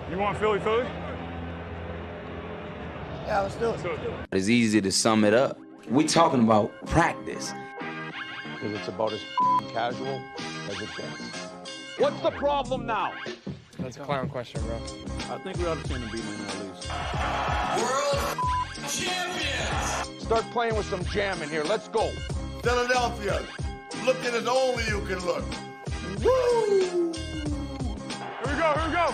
You want Philly Philly? Yeah, let's do it. It's easy to sum it up. We're talking about practice. Because it's about as casual as it gets. What's the problem now? That's a clown question, bro. I think we ought to change the beatman at least. World champions! Start playing with some jam in here. Let's go. Philadelphia, looking as only you can look. Woo! Here we go.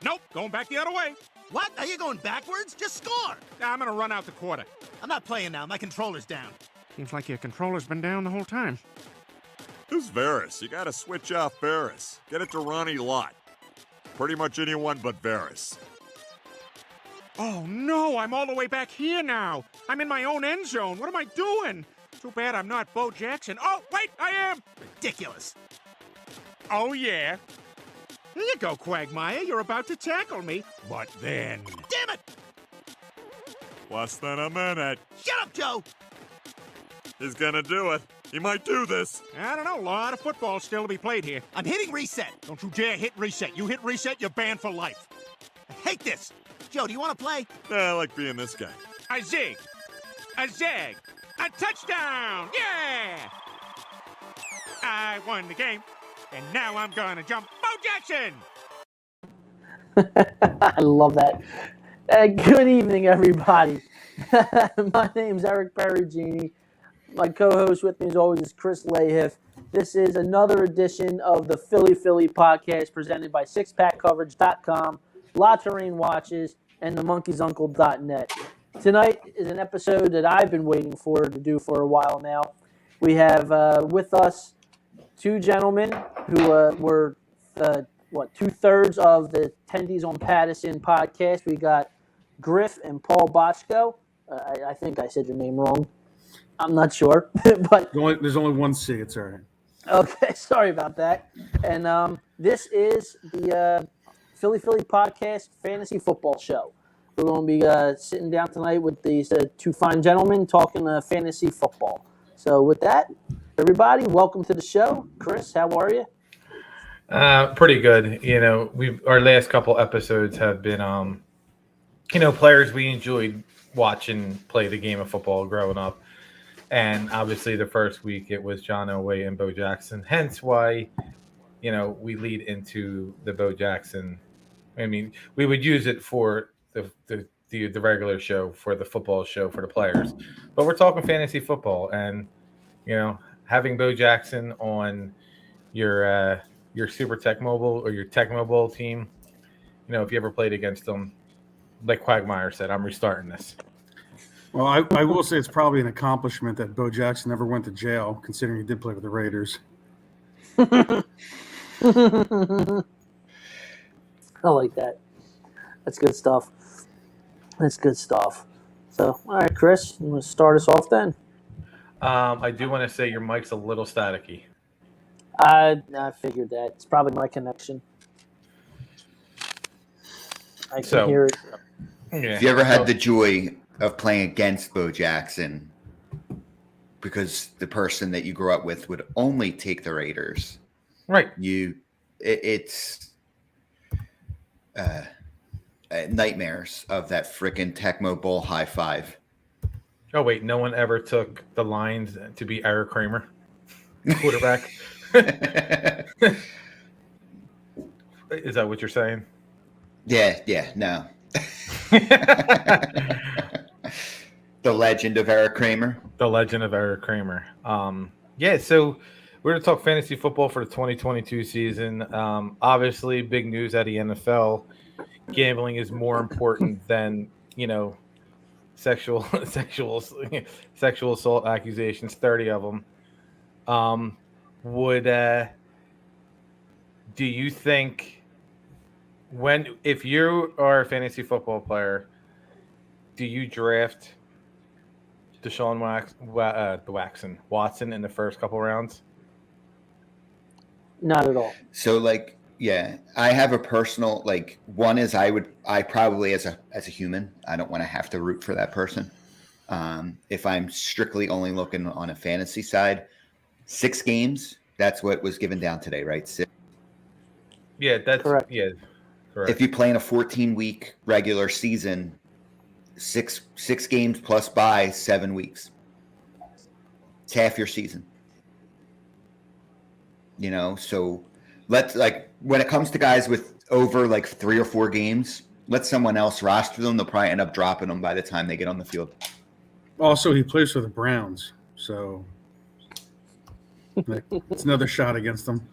Nope, going back the other way. What? Are you going backwards? Just score! I'm gonna run out the quarter. I'm not playing now. My controller's down. Seems like your controller's been down the whole time. Who's Varys? You gotta switch off Varys. Get it to Ronnie Lott. Pretty much anyone but Varys. Oh no, I'm all the way back here now. I'm in my own end zone. What am I doing? Too bad I'm not Bo Jackson. Oh, wait, I am! Ridiculous. Oh, yeah. Here you go, Quagmire. You're about to tackle me. But then... Damn it! Less than a minute. Shut up, Joe! He's gonna do it. He might do this. I don't know. A lot of football still to be played here. I'm hitting reset. Don't you dare hit reset. You hit reset, you're banned for life. I hate this. Joe, do you want to play? Yeah, I like being this guy. A zig. A zag. A touchdown! Yeah! I won the game, and now I'm gonna jump Bo Jackson! I love that. Good evening, everybody. My name's Eric Perugini. My co-host with me, as always, is Chris Lahiff. This is another edition of the Philly podcast presented by SixPackCoverage.com, La Terrain Watches, and themonkeysuncle.net. Tonight is an episode that I've been waiting for to do for a while now. We have with us two gentlemen who were, two-thirds of the Tendys on Pattison podcast. We got Griff and Paul Bochco. I think I said your name wrong. I'm not sure. But There's only one C. It's all right. Okay, sorry about that. And this is the Philly podcast fantasy football show. We're going to be sitting down tonight with these two fine gentlemen talking fantasy football. So with that, everybody, welcome to the show. Chris, how are you? Pretty good. You know, our last couple episodes have been, players we enjoyed watching play the game of football growing up. And obviously the first week it was John Elway and Bo Jackson. Hence why, we lead into the Bo Jackson. I mean, we would use it for the regular show, for the football show for the players, but we're talking fantasy football, and having Bo Jackson on your Super Tech Mobile or your Tech Mobile team, if you ever played against them, like Quagmire said, I'm restarting this. Well, I will say it's probably an accomplishment that Bo Jackson never went to jail, considering he did play with the Raiders. I like that. That's good stuff. So, all right, Chris, you want to start us off then? I do want to say your mic's a little staticky. I figured that. It's probably my connection. I can hear it. Yeah. Have you ever had the joy of playing against Bo Jackson because the person that you grew up with would only take the Raiders? Right. It's nightmares of that frickin' Tecmo Bowl high five. Oh, wait, no one ever took the Lions to be Eric Kramer, quarterback? Is that what you're saying? Yeah, no. The legend of Eric Kramer. The legend of Eric Kramer. So we're going to talk fantasy football for the 2022 season. Obviously, big news at the NFL. Gambling is more important than, sexual assault accusations, 30 of them. Do you think if you are a fantasy football player, do you draft Deshaun Watson in the first couple rounds? Not at all. So I have a personal, one is I probably as a human, I don't want to have to root for that person. If I'm strictly only looking on a fantasy side, 6 games. That's what was given down today, right? 6. Yeah, that's Correct. Yeah, correct. If you play in a 14-week regular season, six games plus bye, 7 weeks. It's half your season. So let's when it comes to guys with over 3 or 4 games, let someone else roster them. They'll probably end up dropping them by the time they get on the field. Also, he plays for the Browns, so it's another shot against them.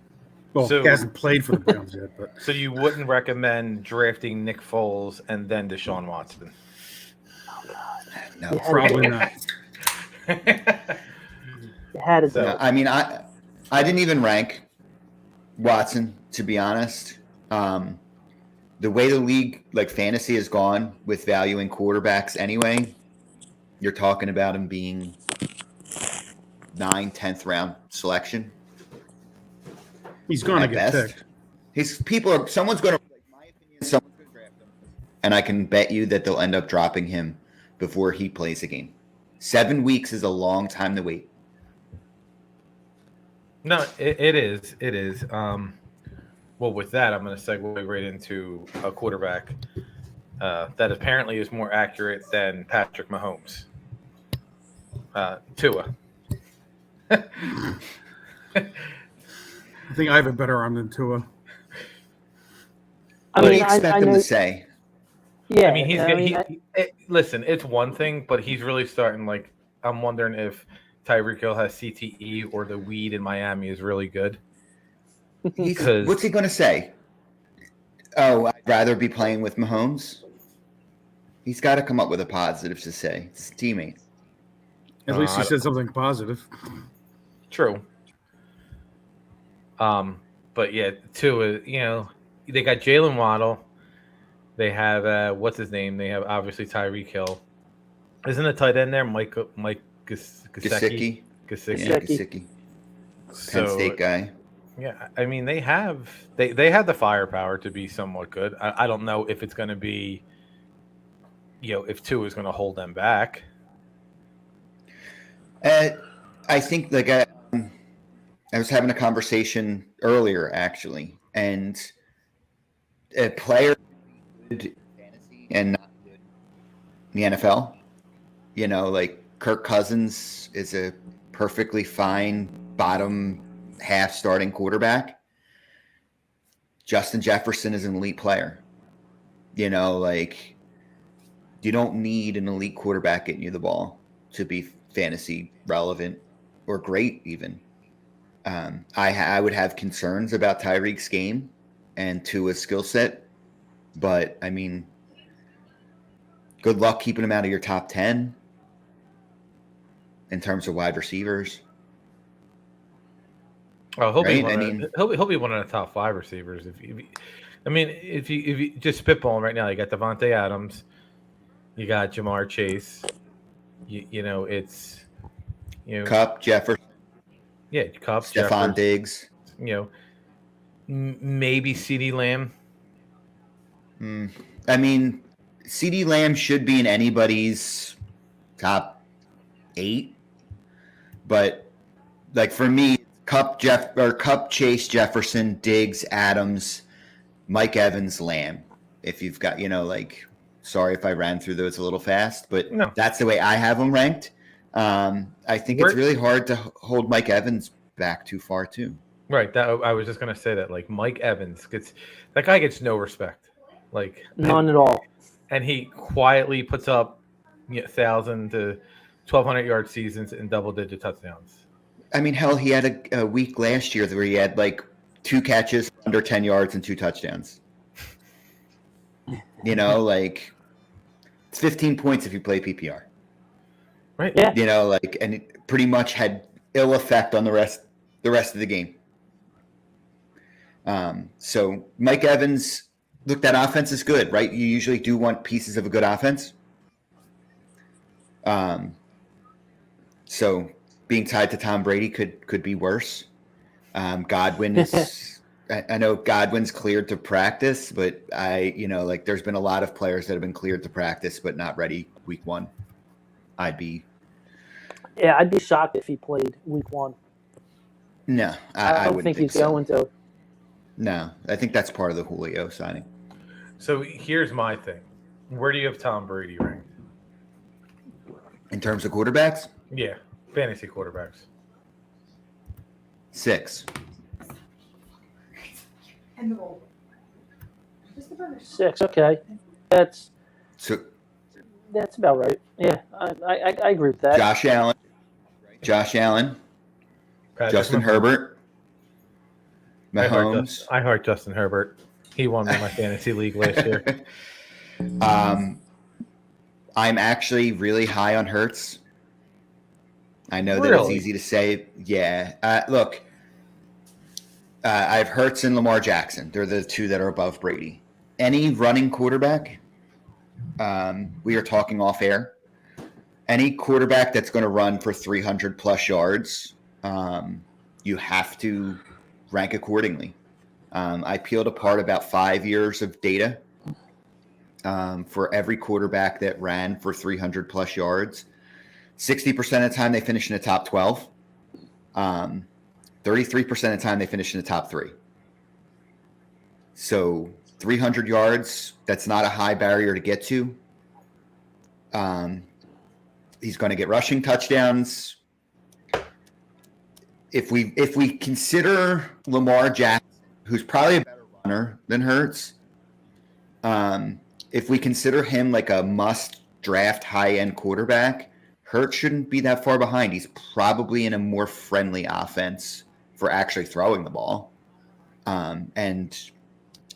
Well, So- he hasn't played for the Browns yet, but So you wouldn't recommend drafting Nick Foles and then Deshaun Watson? No, probably not. You had it. So- there. I mean, I didn't even rank Watson, to be honest. The way the league, fantasy, has gone with valuing quarterbacks anyway, you're talking about him being 9th, 10th round selection. He's going to At get best. picked. Someone's going to, in my opinion, someone's going to draft him. And I can bet you that they'll end up dropping him before he plays a game. 7 weeks is a long time to wait. No, it is. It is. Well, with that, I'm going to segue right into a quarterback that apparently is more accurate than Patrick Mahomes. Tua. I think I have a better arm than Tua. I What do mean, you expect I him know, to say? yeah. I mean, listen, it's one thing, but he's really starting. I'm wondering if Tyreek Hill has CTE or the weed in Miami is really good. What's he going to say? Oh, I'd rather be playing with Mahomes? He's got to come up with a positive to say. It's his teammate. At least he said something positive. True. But yeah, Tua, they got Jalen Waddle. They have what's his name? They have obviously Tyreek Hill. Isn't the tight end there Mike Gesicki. Gesicki. Yeah, Gesicki. Penn So, State guy. yeah, I mean they have the firepower to be somewhat good. I don't know if it's going to be, if Tua is going to hold them back. I think I was having a conversation earlier actually, and a player good in fantasy and not good in the NFL. Kirk Cousins is a perfectly fine bottom half starting quarterback. Justin Jefferson is an elite player. You don't need an elite quarterback getting you the ball to be fantasy relevant or great even. I would have concerns about Tyreek's game and Tua's skill set, but I mean, good luck keeping him out of your top 10 in terms of wide receivers. Oh, he'll be Right? he'll be one of the top 5 receivers. If you just spitballing right now, you got Devontae Adams, you got Jamar Chase, it's Kupp, Jefferson, Kupp, Stephon Jefferson, Diggs. Maybe CeeDee Lamb. I mean, CeeDee Lamb should be in anybody's top 8, but for me, Kupp, Chase, Jefferson, Diggs, Adams, Mike Evans, Lamb. If you've got, sorry if I ran through those a little fast, but No. that's the way I have them ranked. I think it's really hard to hold Mike Evans back too far too. Right. That I was just gonna say that. Mike Evans that guy gets no respect. None at all. And he quietly puts up 1,000 to 1,200 yard seasons and double-digit touchdowns. I mean, hell, he had a week last year where he had 2 catches under 10 yards and 2 touchdowns. It's 15 points if you play PPR. Right. Yeah. And it pretty much had ill effect on the rest of the game. So Mike Evans, look, that offense is good, right? You usually do want pieces of a good offense. So being tied to Tom Brady could be worse. Godwin is, I know Godwin's cleared to practice, but there's been a lot of players that have been cleared to practice, but not ready week 1. I'd be I'd be shocked if he played week 1. No, I don't wouldn't think he's so. going to. No, I think that's part of the Julio signing. So here's my thing. Where do you have Tom Brady ranked? In terms of quarterbacks? Yeah, fantasy quarterbacks. 6. 6. Okay, that's So about right. Yeah, I agree with that. Josh Allen, Patrick Justin Mahomes. Herbert, Mahomes. I heart Justin Herbert. He won me my fantasy league last year. I'm actually really high on Hurts. I know that it's Really? easy to say. Yeah. Look, I have Hurts and Lamar Jackson. They're the two that are above Brady. Any running quarterback, we are talking off air, any quarterback that's going to run for 300 plus yards, you have to rank accordingly. I peeled apart about 5 years of data for every quarterback that ran for 300 plus yards. 60% of the time they finish in the top 12. 33% of the time they finish in the top 3. So 300 yards, that's not a high barrier to get to. He's going to get rushing touchdowns. If we consider Lamar Jackson, who's probably a better runner than Hurts, if we consider him like a must draft high end quarterback, Hurts shouldn't be that far behind. He's probably in a more friendly offense for actually throwing the ball. And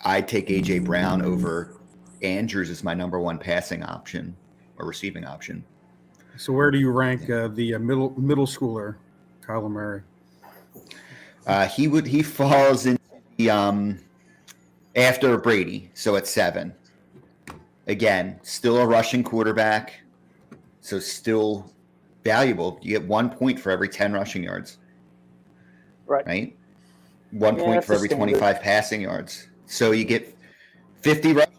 I'd take A.J. Brown over Andrews as my number one passing option or receiving option. So where do you rank the middle schooler, Kyler Murray? He falls in the after Brady, so at 7. Again, still a rushing quarterback, so still valuable. You get 1 point for every 10 rushing yards. Right? 1 point for every 25 passing yards. So you get 50 rushing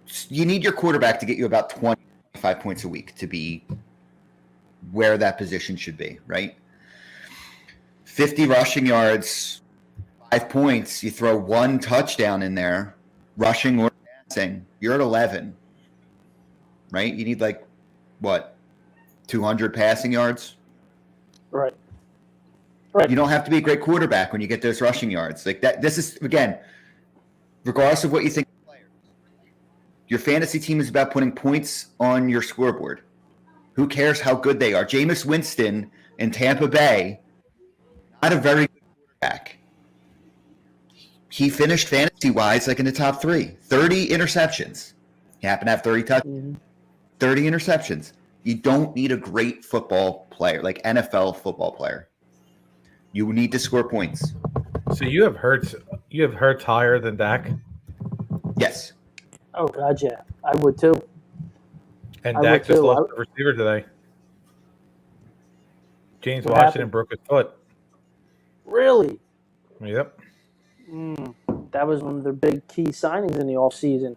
yards. You need your quarterback to get you about 25 points a week to be where that position should be, right? 50 rushing yards, 5 points. You throw 1 touchdown in there, rushing or passing, you're at 11, right? You need 200 passing yards? Right. You don't have to be a great quarterback when you get those rushing yards. Like that. This is, again, regardless of what you think, your fantasy team is about putting points on your scoreboard. Who cares how good they are? Jameis Winston in Tampa Bay, not a very good quarterback. He finished fantasy-wise in the top 3. 30 interceptions. He happened to have 30 touchdowns. 30 interceptions. You don't need a great football player, like NFL football player. You need to score points. So you have Hurts higher than Dak? Yes. Oh, God, yeah. I would too. And Dak just lost the receiver today. James Washington broke his foot. Really? Yep. That was one of their big key signings in the offseason.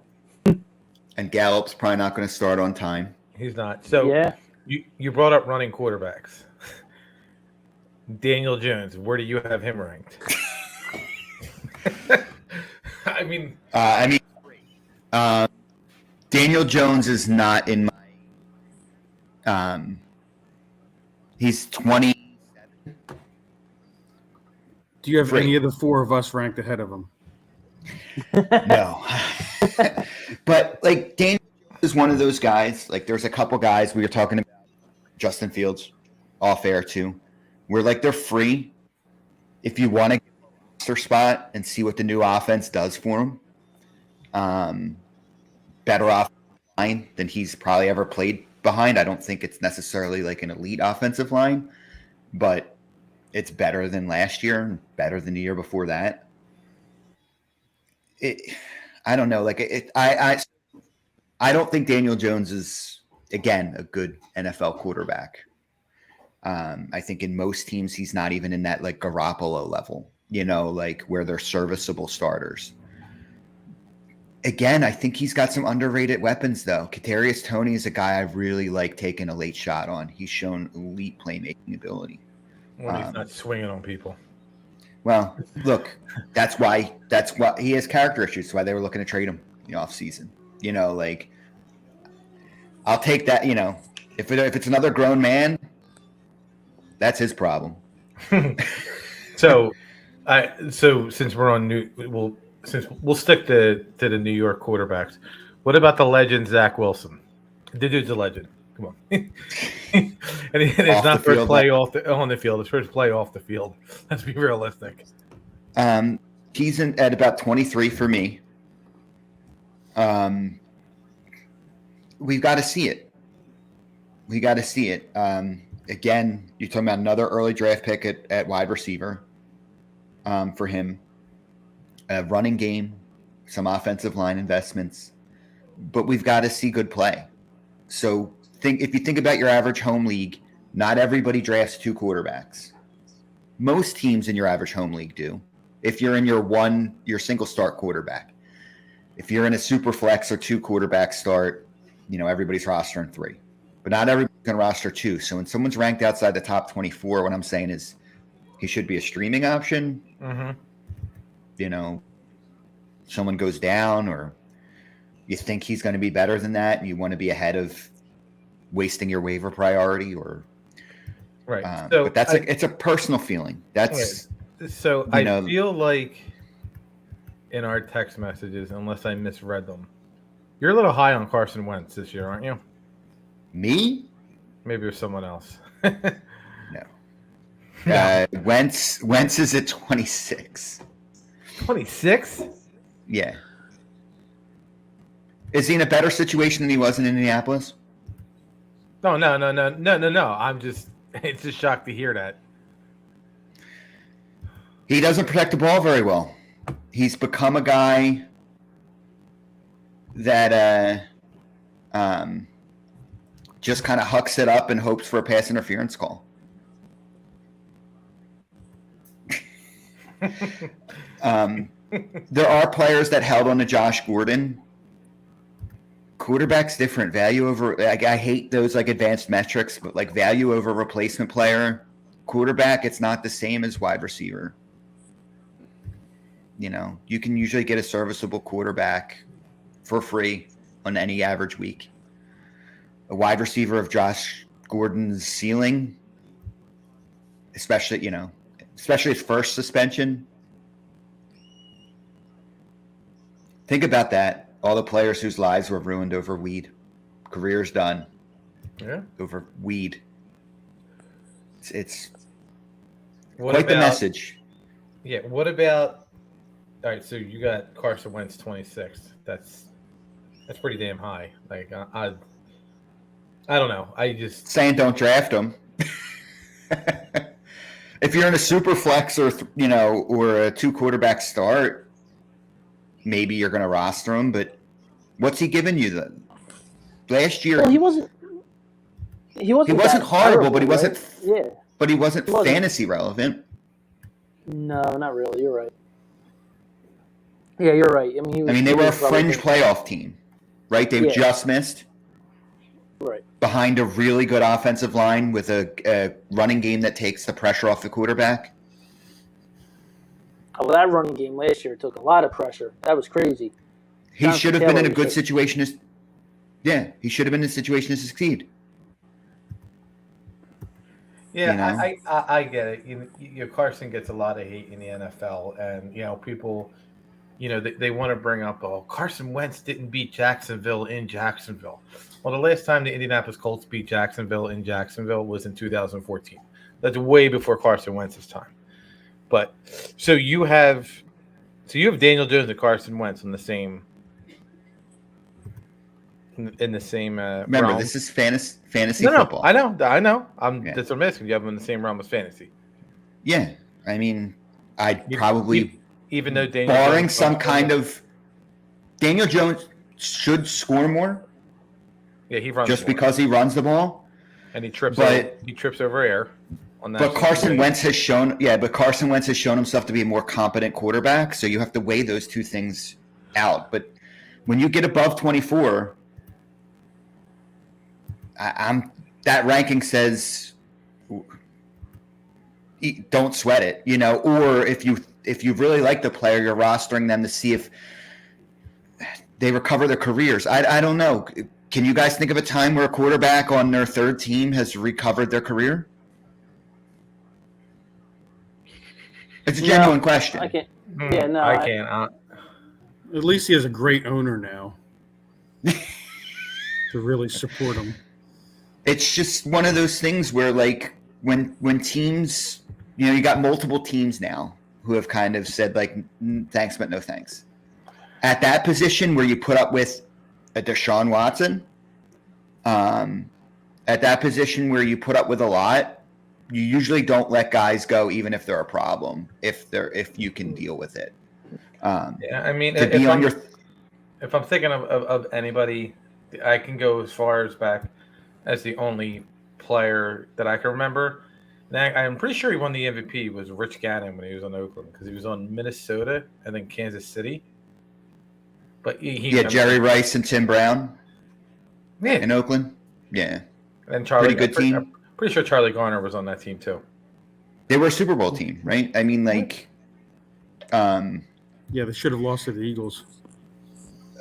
And Gallup's probably not going to start on time. He's not. So you brought up running quarterbacks. Daniel Jones, where do you have him ranked? I mean, Daniel Jones is not in my. He's 27. Do you have any of the 4 of us ranked ahead of him? No. But Daniel Jones is one of those guys. There's a couple guys we were talking about, Justin Fields, off air too, where they're free. If you want to get a roster spot and see what the new offense does for him, better off line than he's probably ever played behind. I don't think it's necessarily an elite offensive line, but it's better than last year and better than the year before that. I don't know. I don't think Daniel Jones is, again, a good NFL quarterback. I think in most teams, he's not even in that Garoppolo level, where they're serviceable starters. Again, I think he's got some underrated weapons, though. Kadarius Toney is a guy I really like taking a late shot on. He's shown elite playmaking ability. When he's not swinging on people. Well, look, that's why he has character issues. That's why they were looking to trade him in the offseason. Like I'll take that. If it's another grown man, that's his problem. So since we're on we'll stick to the New York quarterbacks. What about the legend Zach Wilson? The dude's a legend. Come on. And it's not first play on the field. It's first play off the field. Let's be realistic. He's at about 23 for me. We've got to see it. Again, you're talking about another early draft pick at wide receiver for him. A running game, some offensive line investments, but we've got to see good play. So if you think about your average home league, not everybody drafts 2 quarterbacks. Most teams in your average home league do. If you're in your single start quarterback. If you're in a super flex or 2 quarterback start, everybody's rostering 3. But not everybody's going to roster 2. So when someone's ranked outside the top 24, what I'm saying is he should be a streaming option. Mm-hmm. Someone goes down or you think he's going to be better than that and you want to be ahead of wasting your waiver priority or right. But it's a personal feeling. That's so I feel like in our text messages, unless I misread them, you're a little high on Carson Wentz this year, aren't you? Me? Maybe it was someone else. No. Wentz is at 26. 26? Yeah. Is he in a better situation than he was in Indianapolis? No. It's just shocked to hear that. He doesn't protect the ball very well. He's become a guy that just kind of hucks it up and hopes for a pass interference call. There are players that held on to Josh Gordon. Quarterback's different. Value over I hate those advanced metrics, but value over replacement player. Quarterback, it's not the same as wide receiver. You can usually get a serviceable quarterback for free on any average week. A wide receiver of Josh Gordon's ceiling, especially his first suspension. Think about that. All the players whose lives were ruined over weed. Careers done. Yeah. Over weed. It's quite the message. Yeah. What about? All right. So you got Carson Wentz 26. That's pretty damn high. I don't know. I just saying don't draft him. If you're in a super flex or a 2 quarterback start, maybe you're going to roster him. But what's he giving you then? Last year, well, he wasn't horrible, but he wasn't. Yeah. But he wasn't fantasy relevant. No, not really. You're right. Yeah, you're right. They were a fringe playoff team, right? They just missed. Right. Behind a really good offensive line with a running game that takes the pressure off the quarterback. Well, that running game last year took a lot of pressure. That was crazy. He should have been in a good situation. He should have been in a situation to succeed. Yeah, I get it. Carson gets a lot of hate in the NFL, and people, they want to bring up, Carson Wentz didn't beat Jacksonville in Jacksonville. Well, the last time the Indianapolis Colts beat Jacksonville in Jacksonville was in 2014. That's way before Carson Wentz's time. But so you have Daniel Jones and Carson Wentz in the same Remember, realm. This is fantasy football. I know. That's what I'm asking. You have them in the same realm as fantasy. Yeah, I'd probably even though Daniel barring Jones some kind of Daniel Jones should score more. Yeah, he runs just because he runs the ball, and he trips over air on that. But Carson Wentz has shown himself to be a more competent quarterback. So you have to weigh those two things out. But when you get above 24, that ranking says don't sweat it, you know. Or if you really like the player, you're rostering them to see if they recover their careers. I don't know. Can you guys think of a time where a quarterback on their third team has recovered their career? It's a genuine question. I can't. Yeah, no, I can't. At least he has a great owner now to really support him. It's just one of those things where, like, when teams, you know, you got multiple teams now who have kind of said, like, thanks, but no thanks. At that position where you put up with a Deshaun Watson, at that position where you put up with a lot, you usually don't let guys go, even if they're a problem, if you can deal with it. Yeah, I mean, if I'm thinking of anybody, I can go as far as back as the only player that I can remember. Now, I'm pretty sure he won the MVP was Rich Gannon when he was on Oakland, because he was on Minnesota and then Kansas City. But Jerry Rice and Tim Brown. Yeah, in Oakland. Yeah, and Charlie, pretty good team. I'm pretty sure Charlie Garner was on that team too. They were a Super Bowl team, right? I mean, like, yeah, they should have lost to the Eagles.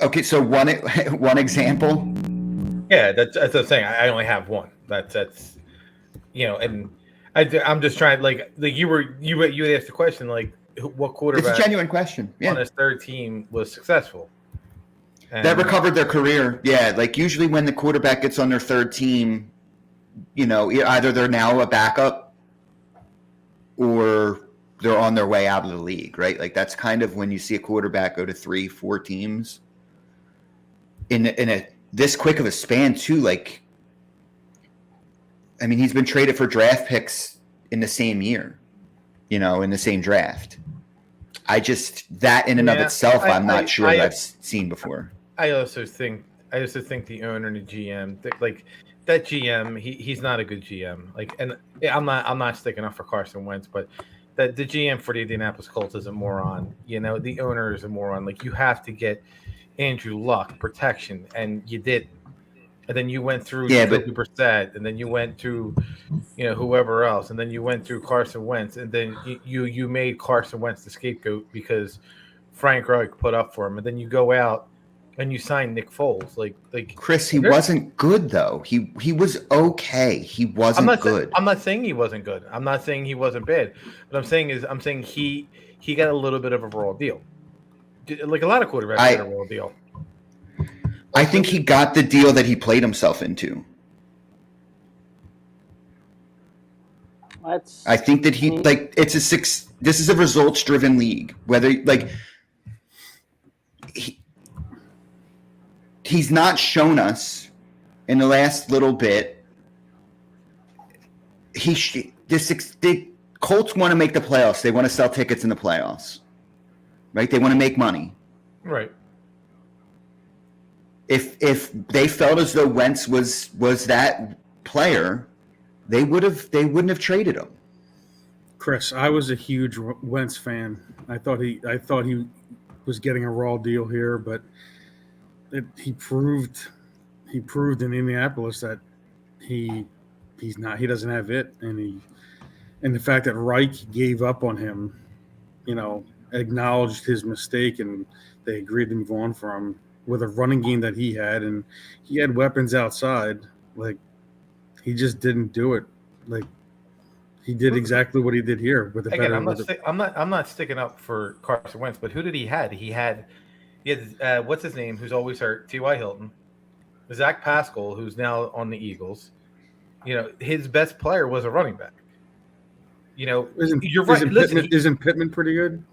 Okay, so one example. Yeah, that's the thing. I only have one. That's you know, and I'm just trying, like you had asked the question, like, what quarterback? It's a genuine question. Yeah, on his third team was successful. And that recovered their career. Yeah, like usually when the quarterback gets on their third team, you know, either they're now a backup or they're on their way out of the league, right? Like that's kind of when you see a quarterback go to 3-4 teams in a this quick of a span too. Like, I mean, he's been traded for draft picks in the same year, you know, in the same draft. That in and of itself, I'm not sure I've seen before. I also think the owner and the GM, like that GM, he's not a good GM. Like, and I'm not sticking up for Carson Wentz, but the GM for the Indianapolis Colts is a moron. You know, the owner is a moron. Like, you have to get Andrew Luck protection, and you did. And then you went through Jacoby Brissett, and then you went through, you know, whoever else, and then you went through Carson Wentz, and then you made Carson Wentz the scapegoat because Frank Reich put up for him, and then you go out and you sign Nick Foles. Like Chris, he wasn't good though. He was okay. He wasn't good. I'm not saying he wasn't good. I'm not saying he wasn't bad. What I'm saying he got a little bit of a raw deal, like a lot of quarterbacks get a raw deal. I think he got the deal that he played himself into. I think that this is a results driven league. Whether he's not shown us in the last little bit. The Colts want to make the playoffs. They want to sell tickets in the playoffs, right? They want to make money, right? If they felt as though Wentz was that player, they wouldn't have traded him. Chris, I was a huge Wentz fan. I thought he was getting a raw deal here, but he proved in Indianapolis that he doesn't have it, and the fact that Reich gave up on him, you know, acknowledged his mistake, and they agreed to move on from him with a running game that he had, and he had weapons outside. Like, he just didn't do it. Like, he did exactly what he did here with a better. I'm not sticking up for Carson Wentz, but who did he had? He had what's his name? Who's always hurt? T.Y. Hilton, Zach Pascal, who's now on the Eagles. You know, his best player was a running back. You know, you're right. Isn't Pittman pretty good?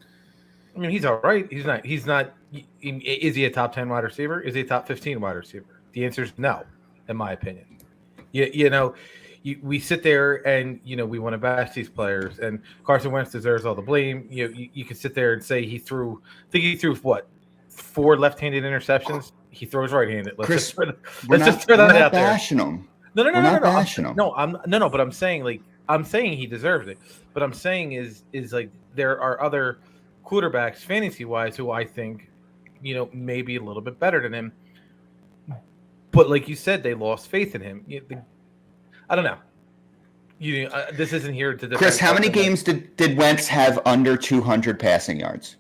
I mean, he's all right. He's not. Is he a top 10 wide receiver? Is he a top 15 wide receiver? The answer is no, in my opinion. We sit there and, you know, we want to bash these players, and Carson Wentz deserves all the blame. You can sit there and say he threw what, 4 left-handed interceptions? He throws right-handed. Let's just throw that out there. Bashing him. No. Bashing him. No. But I'm saying he deserves it. But I'm saying is like there are other quarterbacks fantasy-wise who I think, you know, may be a little bit better than him. But like you said, they lost faith in him. I don't know. This isn't here to defend. Chris, how many Carson. games did Wentz have under 200 passing yards?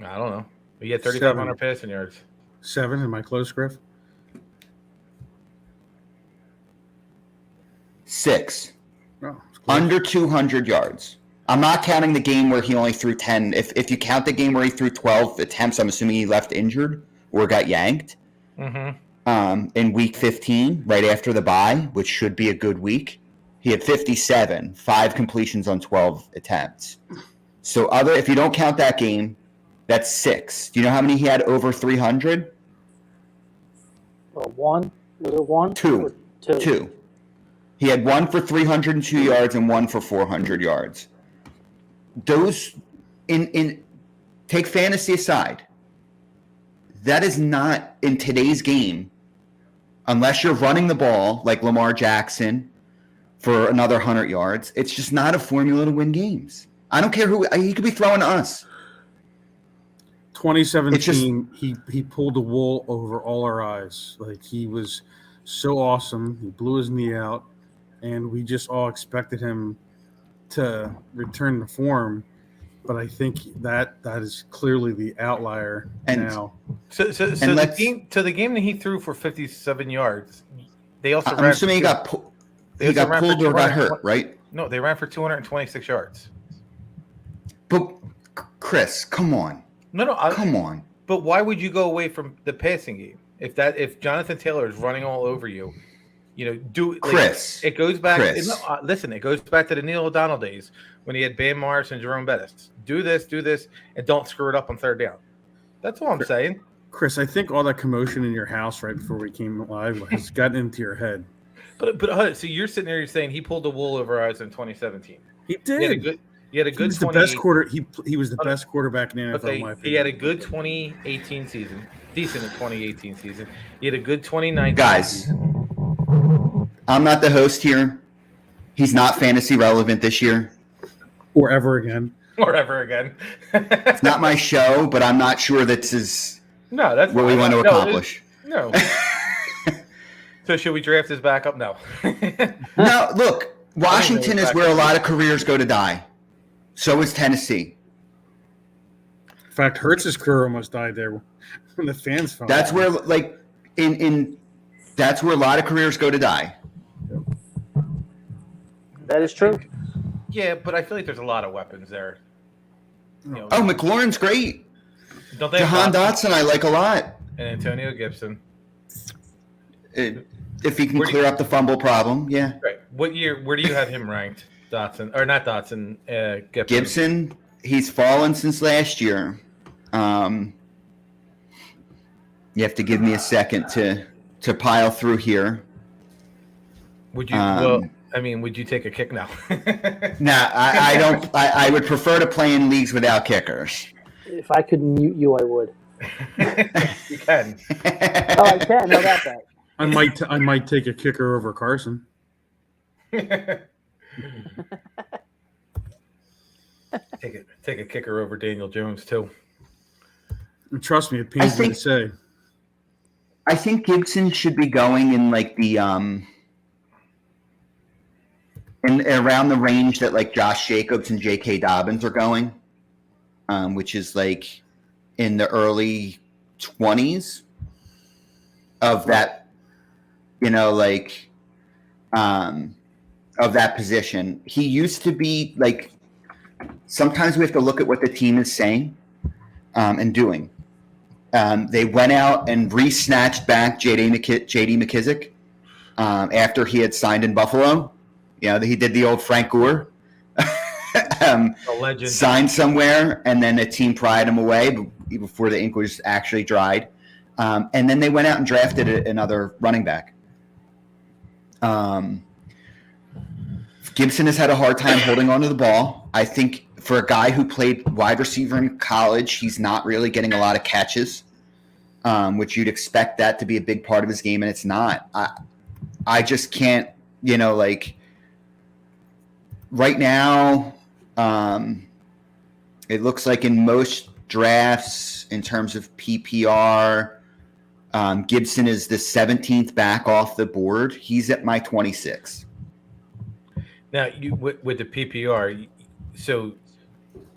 I don't know. He had 3,500 passing yards. 7. Am I close, Griff? 6. Oh, Under 200 yards. I'm not counting the game where he only threw 10. If you count the game where he threw 12 attempts, I'm assuming he left injured or got yanked. Mm-hmm. In week 15, right after the bye, which should be a good week, he had 57, 5 completions on 12 attempts. So if you don't count that game, that's 6. Do you know how many he had over 300? One? Was it one? Two. Or two. 2. He had 1 for 302 yards and 1 for 400 yards. Those take fantasy aside. That is not in today's game, unless you're running the ball like Lamar Jackson for another 100 yards. It's just not a formula to win games. I don't care who he could be throwing to us. 2017, he pulled the wool over all our eyes. Like, he was so awesome. He blew his knee out, and we just all expected him to return to form. But I think that is clearly the outlier now. So the game that he threw for 57 yards, they also I'm assuming he got pulled or got hurt, right? No, they ran for 226 yards. But Chris, come on. Come on. But why would you go away from the passing game if Jonathan Taylor is running all over you? Chris. It goes back. Listen, it goes back to the Neil O'Donnell days when he had Bam Morris and Jerome Bettis. Do this, and don't screw it up on third down. That's all I'm saying. Chris, I think all that commotion in your house right before we came live has gotten into your head. But so you're sitting there, you're saying he pulled the wool over our eyes in 2017. He did. He had a good. He was the best quarter. He was the best quarterback in the NFL. Okay, in my opinion. he had a good 2018 season, decent 2018 season. He had a good 2019. Guys, I'm not the host here. He's not fantasy relevant this year. Or ever again. It's not my show, but I'm not sure that's that's what we want to accomplish. No. So should we draft his backup? No. No, look, Washington is where a lot of careers go to die. So is Tennessee. In fact, Hurts's career almost died there when the fans found That's out. where, like, that's where a lot of careers go to die. That is true. Yeah, but I feel like there's a lot of weapons there. McLaurin's great. Don't they Jahan Dotson I like a lot. And Antonio Gibson. If he can clear up the fumble problem, yeah. Right. What year? Where do you have him ranked, Dotson? Or not Dotson? Gibson. Gibson, he's fallen since last year. You have to give me a second to pile through here. Would you? Would you take a kick now? Nah, I don't. I would prefer to play in leagues without kickers. If I could mute you, I would. You can. Oh, I can. How about that? I might take a kicker over Carson. Take a kicker over Daniel Jones too. And trust me, it pains me to say. I think Gibson should be going in like the in around the range that like Josh Jacobs and J.K. Dobbins are going, which is like in the early 20s of that. Of that position. He used to be like, sometimes we have to look at what the team is saying and doing. They went out and re-snatched back J.D. McKissick after he had signed in Buffalo. He did the old Frank Gore. A legend. Signed somewhere, and then the team pried him away before the ink was actually dried. And then they went out and drafted another running back. Gibson has had a hard time holding onto the ball. I think for a guy who played wide receiver in college, he's not really getting a lot of catches, which you'd expect that to be a big part of his game, and it's not. I just can't, right now, it looks like in most drafts in terms of PPR, Gibson is the 17th back off the board. He's at my 26. Now, you with the PPR, so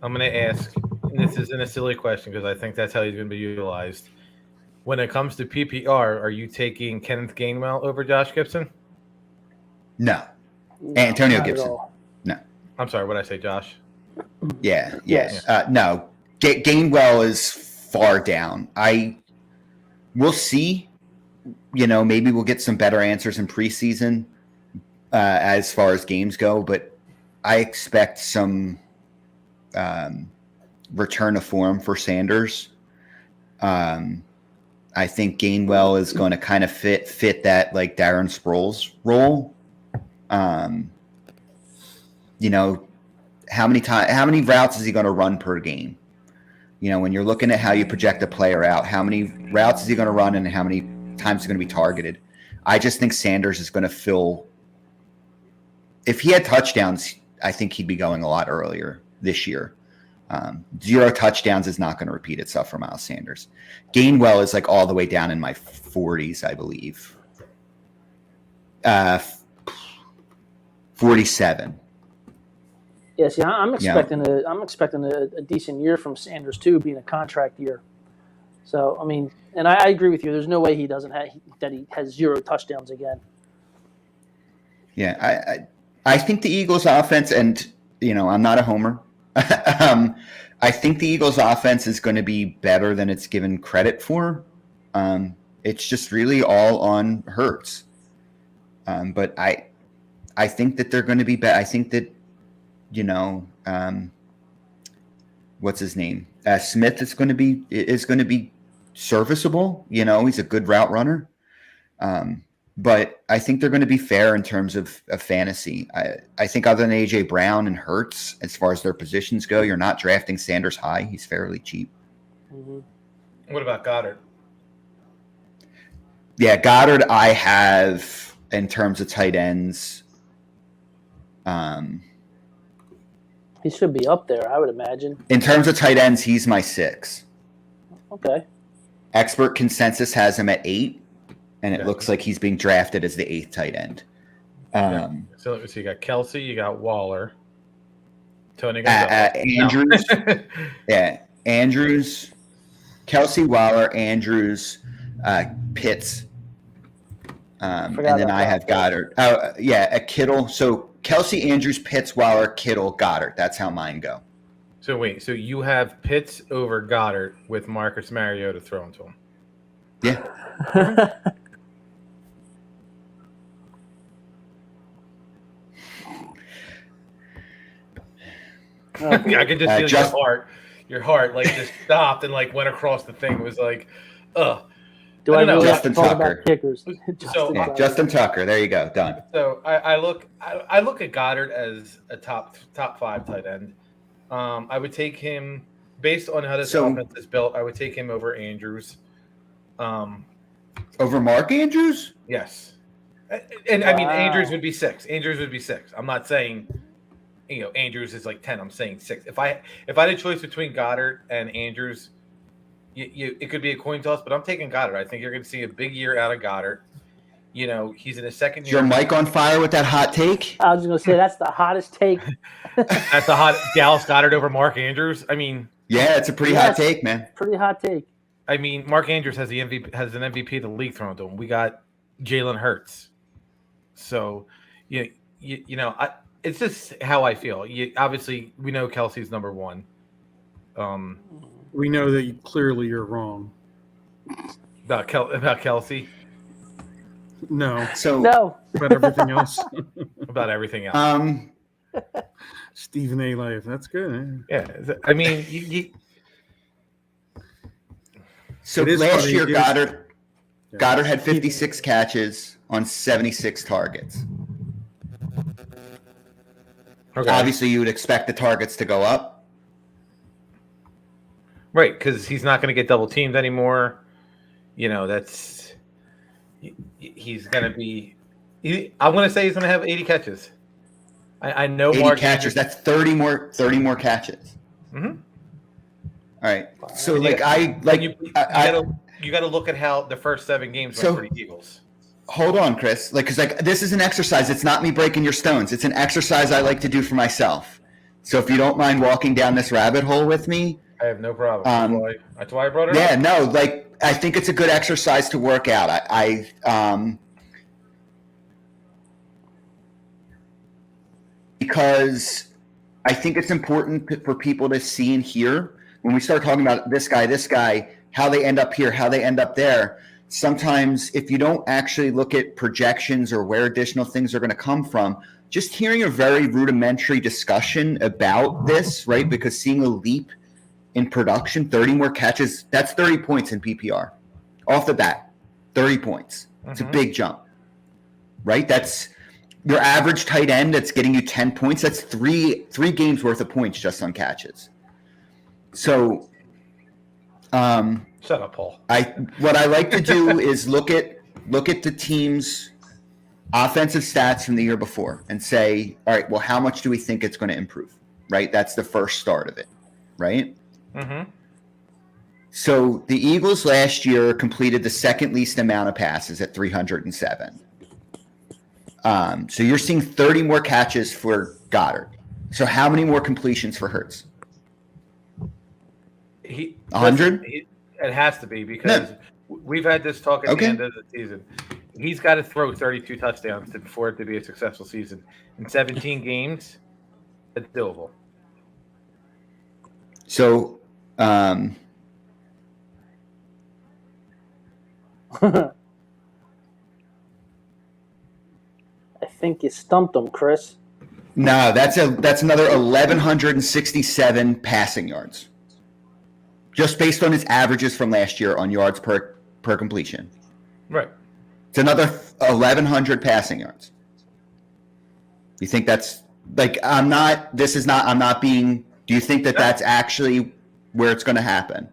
I'm going to ask, and this isn't a silly question because I think that's how he's going to be utilized. When it comes to PPR, are you taking Kenneth Gainwell over Josh Gibson? No. No, Antonio not at Gibson. all. No. I'm sorry, what did I say, Josh? Yeah. Yes. No. Gainwell is far down. We'll see. Maybe we'll get some better answers in preseason as far as games go, but I expect some return to form for Sanders. I think Gainwell is going to kind of fit that like Darren Sproles role. How many routes is he going to run per game? When you're looking at how you project a player out, how many routes is he going to run and how many times he's going to be targeted? I just think Sanders is going to fill. If he had touchdowns, I think he'd be going a lot earlier this year. 0 touchdowns is not going to repeat itself for Miles Sanders. Gainwell is like all the way down in my 40s, I believe. 47. Yeah, see, I'm expecting a decent year from Sanders too, being a contract year. So I mean, and I agree with you. There's no way he has 0 touchdowns again. Yeah, I think the Eagles' offense, and I'm not a homer. I think the Eagles' offense is going to be better than it's given credit for. It's just really all on Hurts. But I think that they're going to be better. I think that what's his name? Smith is going to be serviceable. He's a good route runner. But I think they're going to be fair in terms of fantasy. I think other than A.J. Brown and Hurts, as far as their positions go, you're not drafting Sanders high. He's fairly cheap. Mm-hmm. What about Goddard? Yeah, Goddard I have in terms of tight ends. He should be up there, I would imagine. In terms of tight ends, he's my 6. Okay. Expert consensus has him at 8. And it looks like he's being drafted as the 8th tight end. So you got Kelsey, you got Waller, Tony Andrews. Yeah, Andrews, Kelsey, Waller, Andrews, Pitts. And then I have Goddard. A Kittle. So Kelsey, Andrews, Pitts, Waller, Kittle, Goddard. That's how mine go. So wait, so you have Pitts over Goddard with Marcus Mariota thrown to him? Yeah. I could just feel your heart like just stopped and like went across the thing. It was like, ugh. Do I really Justin talk Tucker. about kickers? Justin Tucker. There you go. Done. So I look at Goddard as a top 5 tight end. I would take him based on how this offense is built. I would take him over Andrews. Over Mark Andrews? Yes. And I mean, Andrews would be 6. I'm not saying, Andrews is like 10. I'm saying 6. If I had a choice between Goddard and Andrews, it could be a coin toss, but I'm taking Goddard. I think you're going to see a big year out of Goddard. He's in his second year. Is your mic on fire with that hot take? I was going to say that's the hottest take. That's the hot Dallas Goddard over Mark Andrews. I mean, yeah, it's a pretty hot take, man. Pretty hot take. I mean, Mark Andrews has an MVP of the league thrown to him. We got Jalen Hurts. So, it's just how I feel. Obviously, we know Kelsey's number 1. We know that clearly you're wrong. About Kelsey? No. No. About everything else. About everything else. Stephen A. Life. That's good. Yeah. I mean, So last year, Goddard had 56 catches on 76 targets. Okay. Obviously, you would expect the targets to go up. Right, because he's not going to get double teamed anymore. He's going to be I'm going to say he's going to have 80 catches. I know 80 Mark catches. That's 30 more catches. Mm-hmm. All right. So you got to look at how the first 7 games went for the Eagles. hold on, Chris. Because this is an exercise. It's not me breaking your stones. It's an exercise I like to do for myself. So if you don't mind walking down this rabbit hole with me, I have no problem. That's why I brought it up. yeah, no, I think it's a good exercise to work out. Because I think it's important for people to see and hear when we start talking about this guy, how they end up here, how they end up there. Sometimes if you don't actually look at projections or where additional things are going to come from, just hearing a very rudimentary discussion about this, right? Because seeing a leap in production, 30 more catches, that's 30 points in PPR. Off the bat, 30 points. It's a big jump, right? That's your average tight end that's getting you 10 points. That's three games worth of points just on catches. So, shut up, Paul. What I like to do is look at the team's offensive stats from the year before and say, all right, well, how much do we think it's going to improve? Right? That's the first start of it, right? Mm-hmm. So the Eagles last year completed the second least amount of passes at 307. So you're seeing 30 more catches for Goddard. So how many more completions for Hurts? 100? It has to be because we've had this talk at the end of the season. He's got to throw 32 touchdowns for it to be a successful season. In 17 games, it's doable. So, I think you stumped him, Chris. No, that's another 1,167 passing yards, just based on his averages from last year on yards per completion. Right. It's another 1,100 passing yards. You think that's I'm not being. Do you think that's actually where it's going to happen?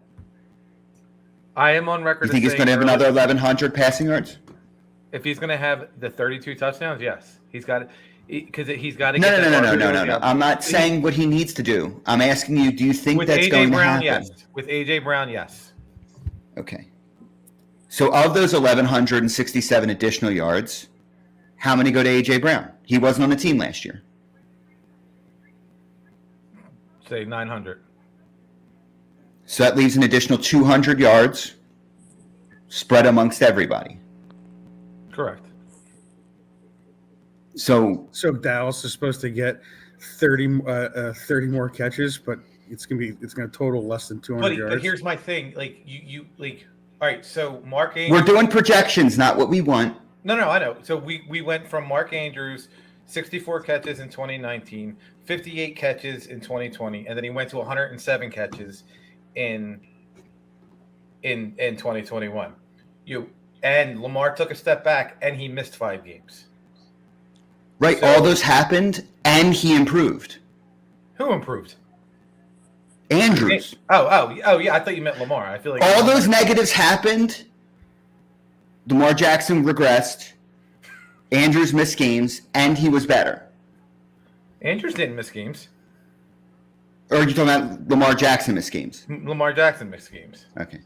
I am on record. You think he's going to have another 1,100 passing yards? If he's going to have the 32 touchdowns, yes, he's got it because he's got to. No. I'm not saying what he needs to do. I'm asking you, do you think that's going to happen? Yes. With AJ Brown, yes. Okay. So of those 1,167 additional yards, how many go to AJ Brown? He wasn't on the team last year. Say 900. So that leaves an additional 200 yards spread amongst everybody. Correct. So Dallas is supposed to get 30 more catches, but it's gonna total less than 200 yards. But here's my thing: you all right. So Mark Andrews. We're doing projections, not what we want. No, I know. So we went from Mark Andrews, 64 catches in 2019, 58 catches in 2020, and then he went to 107 catches in 2021. And Lamar took a step back and he missed 5 games. Right, all those happened and he improved. Who improved? Andrews. Oh yeah, I thought you meant Lamar. I feel like all those negatives happened. Lamar Jackson regressed. Andrews missed games and he was better. Andrews didn't miss games. Or are you talking about Lamar Jackson missed games? Lamar Jackson missed games. Okay.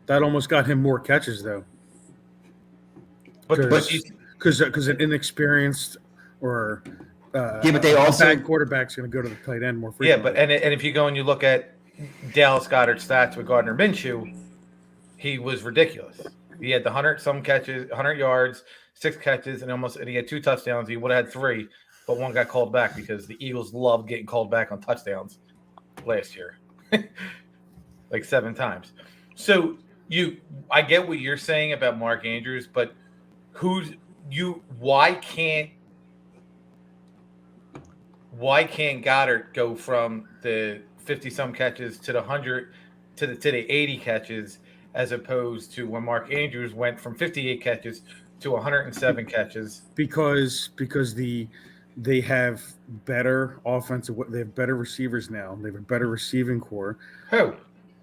That almost got him more catches, though. Because an inexperienced or but they also bad quarterback's going to go to the tight end more frequently. Yeah, but and if you go and you look at Dallas Goedert's stats with Gardner Minshew, he was ridiculous. He had the 100-some catches, 100 yards, 6 catches, and he had 2 touchdowns. He would have had 3, but 1 got called back because the Eagles loved getting called back on touchdowns last year, like 7 times. So I get what you're saying about Mark Andrews, but why can't Goddard go from the 50-some catches to the 100 to the 80 catches as opposed to when Mark Andrews went from 58 catches to 107 catches? Because they have better they have better receivers now. They have a better receiving core. Who?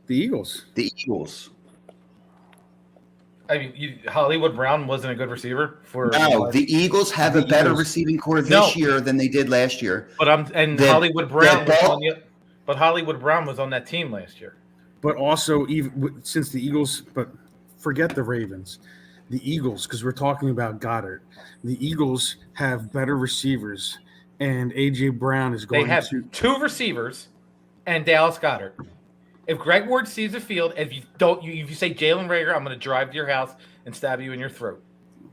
The Eagles. The Eagles. I mean, Hollywood Brown wasn't a good receiver for. No, the Eagles have a better receiving core this year than they did last year. But Hollywood Brown was on that team last year. But also, even since the Eagles, but forget the Ravens, the Eagles, because we're talking about Goddard. The Eagles have better receivers, and A.J. Brown is going They have to – two receivers and Dallas Goddard. If Greg Ward sees the field, if you say Jalen Rager, I'm going to drive to your house and stab you in your throat.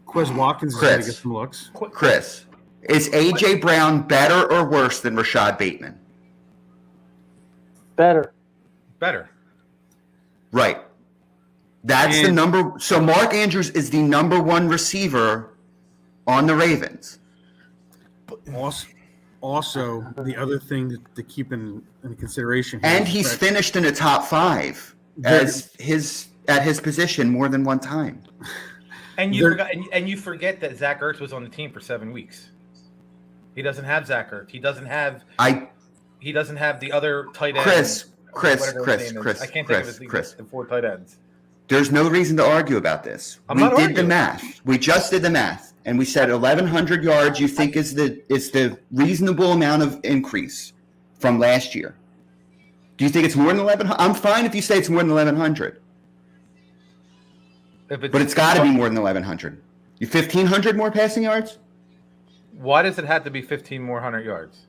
Quez Watkins is going to get some looks. Chris, is A.J. Brown better or worse than Rashad Bateman? Better. Right. That's the number. So Mark Andrews is the number one receiver on the Ravens. Also, the other thing to keep in consideration here, and he's finished in the top 5 at his position more than one time. And you forget that Zach Ertz was on the team for 7 weeks. He doesn't have Zach Ertz. He doesn't have the other tight end. Chris. I can't think of the 4 tight ends. There's no reason to argue about this. We did the math. We just did the math, and we said 1,100 yards. You think is the reasonable amount of increase from last year? Do you think it's more than 1,100? I'm fine if you say it's more than 1,100, but it's got to be more than 1,100. You 1,500 more passing yards? Why does it have to be 15 more 100 yards?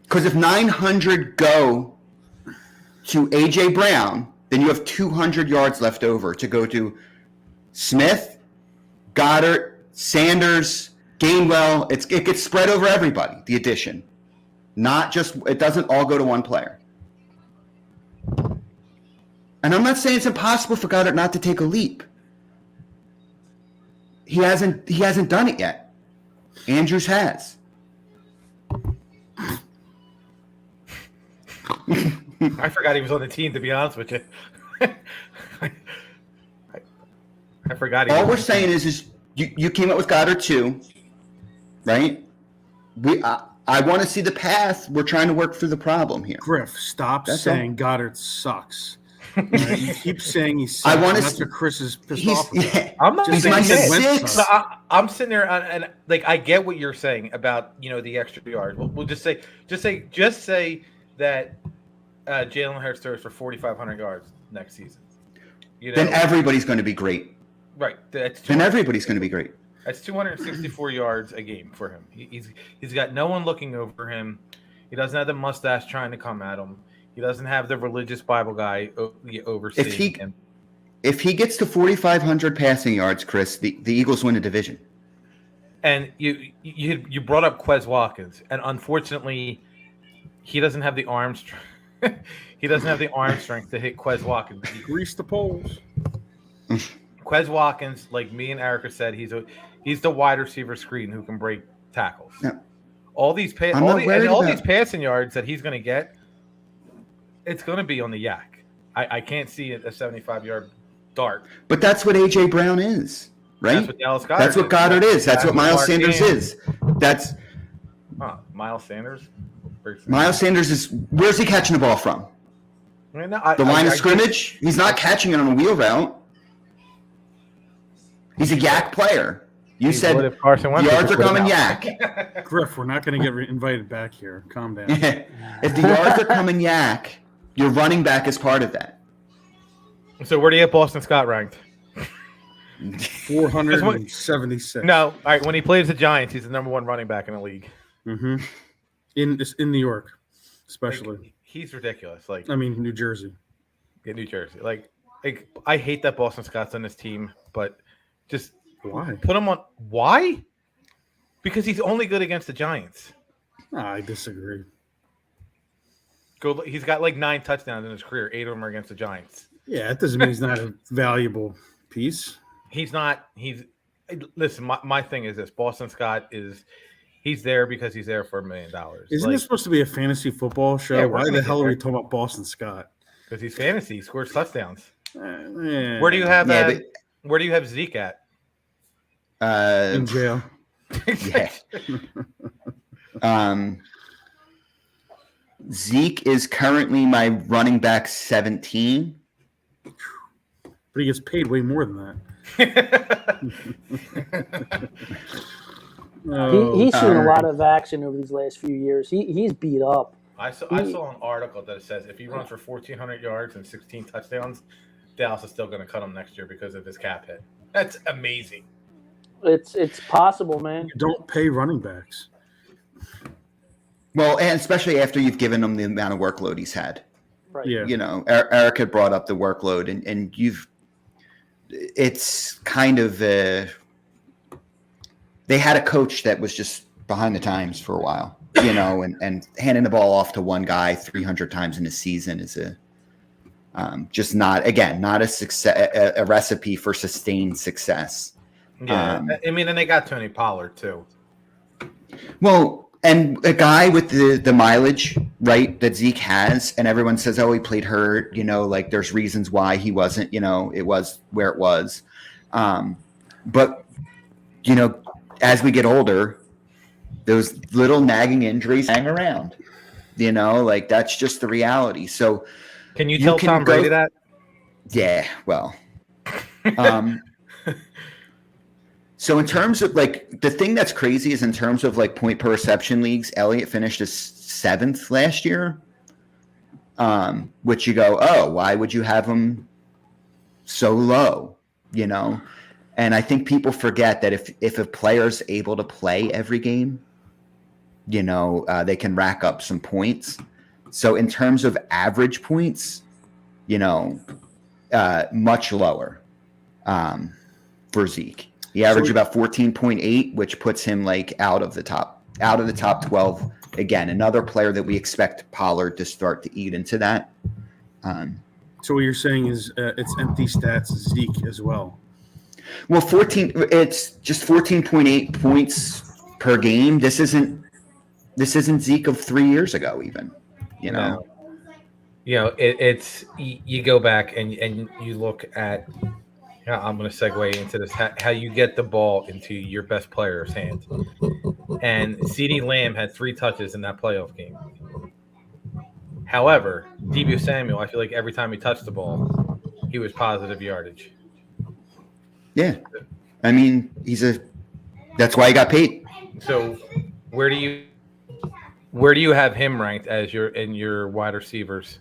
Because if 900 go to A.J. Brown, then you have 200 yards left over to go to Smith, Goddard, Sanders, Gainwell. It gets spread over everybody, the addition. It doesn't all go to one player. And I'm not saying it's impossible for Goddard not to take a leap. He hasn't done it yet. Andrews has. I forgot he was on the team, to be honest with you. I forgot. All we're saying is you came up with Goddard too, right? I want to see the path. We're trying to work through the problem here. Griff, stop saying Goddard sucks. Right? You keep saying he sucks. That's what Chris is pissed off about. Yeah. I'm not He's saying my that. six. I'm sitting there and I get what you're saying about the extra yard. We'll just say that Jalen Hurts throws for 4,500 yards next season. Then everybody's going to be great. Right. Then everybody's going to be great. That's 264 yards a game for him. He's got no one looking over him. He doesn't have the mustache trying to come at him. He doesn't have the religious Bible guy overseeing him. If he gets to 4,500 passing yards, Chris, the Eagles win the division. And you brought up Quez Watkins, and unfortunately, he doesn't have the arm strength. He doesn't have the arm strength to hit Quez Watkins. Grease the poles. Quez Watkins, like me and Erica said, he's the wide receiver screen who can break tackles. Yeah. All these passing yards that he's going to get, it's going to be on the yak. I can't see a 75-yard dart. But that's what A.J. Brown is, right? That's what Dallas Goddard That's what Goddard is. That's what Miles Sanders is. Miles Sanders? Miles Sanders is – where's he catching the ball from? The line of scrimmage? He's not catching it on a wheel route. He's a yak player. You said yards are coming yak. Griff, we're not going to get invited back here. Calm down. If the yards are coming yak, your running back is part of that. So where do you have Boston Scott ranked? 476. No. All right. When he plays the Giants, he's the number 1 running back in the league. Mm-hmm. In New York, especially. He's ridiculous. New Jersey. Yeah, New Jersey. I hate that Boston Scott's on this team, but just why put him on? Why? Because he's only good against the Giants. I disagree. He's got 9 touchdowns in his career. 8 of them are against the Giants. Yeah, it doesn't mean he's not a valuable piece. He's not. Listen. My thing is this: Boston Scott is. He's there because he's there for $1 million. Isn't this supposed to be a fantasy football show? Yeah, why the hell are we talking about Boston Scott? Because he's fantasy. He scores touchdowns. Where do you have Where do you have Zeke at? In jail. Yeah. Zeke is currently my running back 17. But he gets paid way more than that. He's seen a lot of action over these last few years. He's beat up. I saw an article that says if he runs for 1,400 yards and 16 touchdowns, Dallas is still going to cut him next year because of his cap hit. That's amazing. It's possible, man. You don't pay running backs. Well, and especially after you've given him the amount of workload he's had. Right. Yeah. You know, Eric had brought up the workload, and it's kind of they had a coach that was just behind the times for a while, you know, and handing the ball off to one guy 300 times in a season is just not a success, a recipe for sustained success. Yeah, I mean, and they got Tony Pollard too. Well, and a guy with the mileage, right, that Zeke has, and everyone says, oh, he played hurt, you know, like there's reasons why he wasn't, you know, it was where it was. But, you know, as we get older, those little nagging injuries hang around, you know, like that's just the reality. So can you tell Tom Brady that? Yeah, well. So in terms of like the thing that's crazy is in terms of like point per reception leagues, Elliott finished as 7th last year. Which you go, oh, why would you have him so low? You know, and I think people forget that if a player's able to play every game, you know, they can rack up some points. So in terms of average points, you know, much lower for Zeke. He averaged about 14.8, which puts him like out of the top 12. Again, another player that we expect Pollard to start to eat into that. So what you're saying is it's empty stats Zeke as well. Well, it's just 14.8 points per game. This isn't Zeke of 3 years ago, even. You know. No. You know, it's you go back and you look at. I'm going to segue into this. How you get the ball into your best player's hands. And CeeDee Lamb had 3 touches in that playoff game. However, Deebo Samuel, I feel like every time he touched the ball, he was positive yardage. Yeah. I mean, that's why he got paid. So where do you have him ranked as your wide receivers?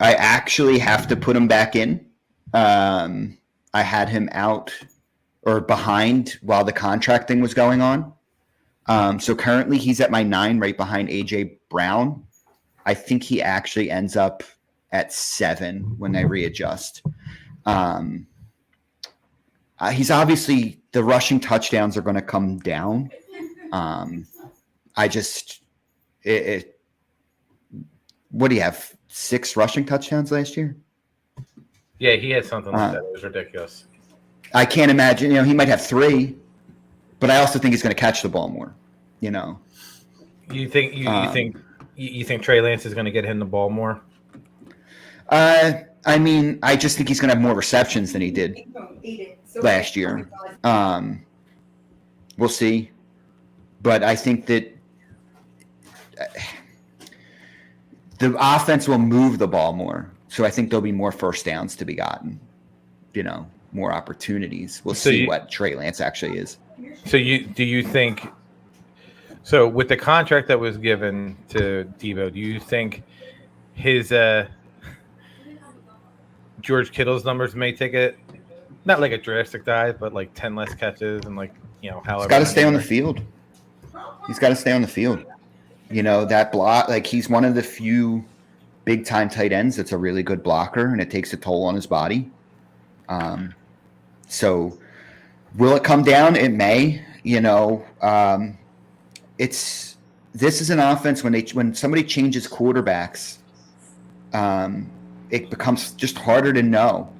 I actually have to put him back in. I had him out or behind while the contract thing was going on. So currently he's at my 9, right behind AJ Brown. I think he actually ends up at 7 when I readjust. He's obviously the rushing touchdowns are going to come down. What do you have? 6 rushing touchdowns last year? Yeah, he had something like that. It was ridiculous. I can't imagine. You know, he might have 3, but I also think he's going to catch the ball more. You know. You think Trey Lance is going to get him the ball more? I mean, I just think he's going to have more receptions than he did last year. We'll see, but I think that. The offense will move the ball more. So I think there'll be more first downs to be gotten, you know, more opportunities. We'll see what Trey Lance actually is. So do you think so with the contract that was given to Deebo, do you think his George Kittle's numbers may take it not like a drastic dive, but like 10 less catches and like, you know, however. He's got to stay on the field. He's got to stay on the field. You know, that block, like he's one of the few big time tight ends that's a really good blocker, and it takes a toll on his body. So will it come down? It may. You know, this is an offense when somebody changes quarterbacks, it becomes just harder to know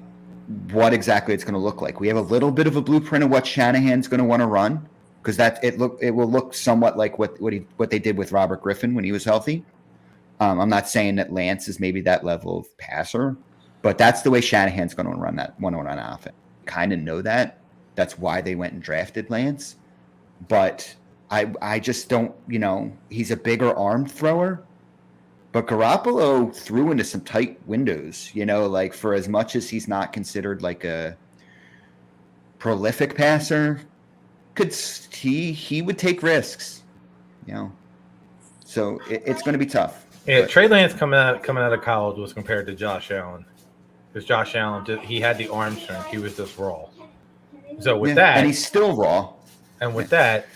what exactly it's going to look like. We have a little bit of a blueprint of what Shanahan's going to want to run. Because it will look somewhat like what they did with Robert Griffin when he was healthy. I'm not saying that Lance is maybe that level of passer, but that's the way Shanahan's going to run that one-on-one offense. Kind of know that. That's why they went and drafted Lance. But I just don't, you know, he's a bigger arm thrower. But Garoppolo threw into some tight windows, you know, like for as much as he's not considered like a prolific passer. He would take risks, you know. So it's going to be tough. Yeah, Trey Lance coming out of college was compared to Josh Allen. because Josh Allen he had the arm strength. He was just raw. So with Yeah, that, and he's still raw. and with that,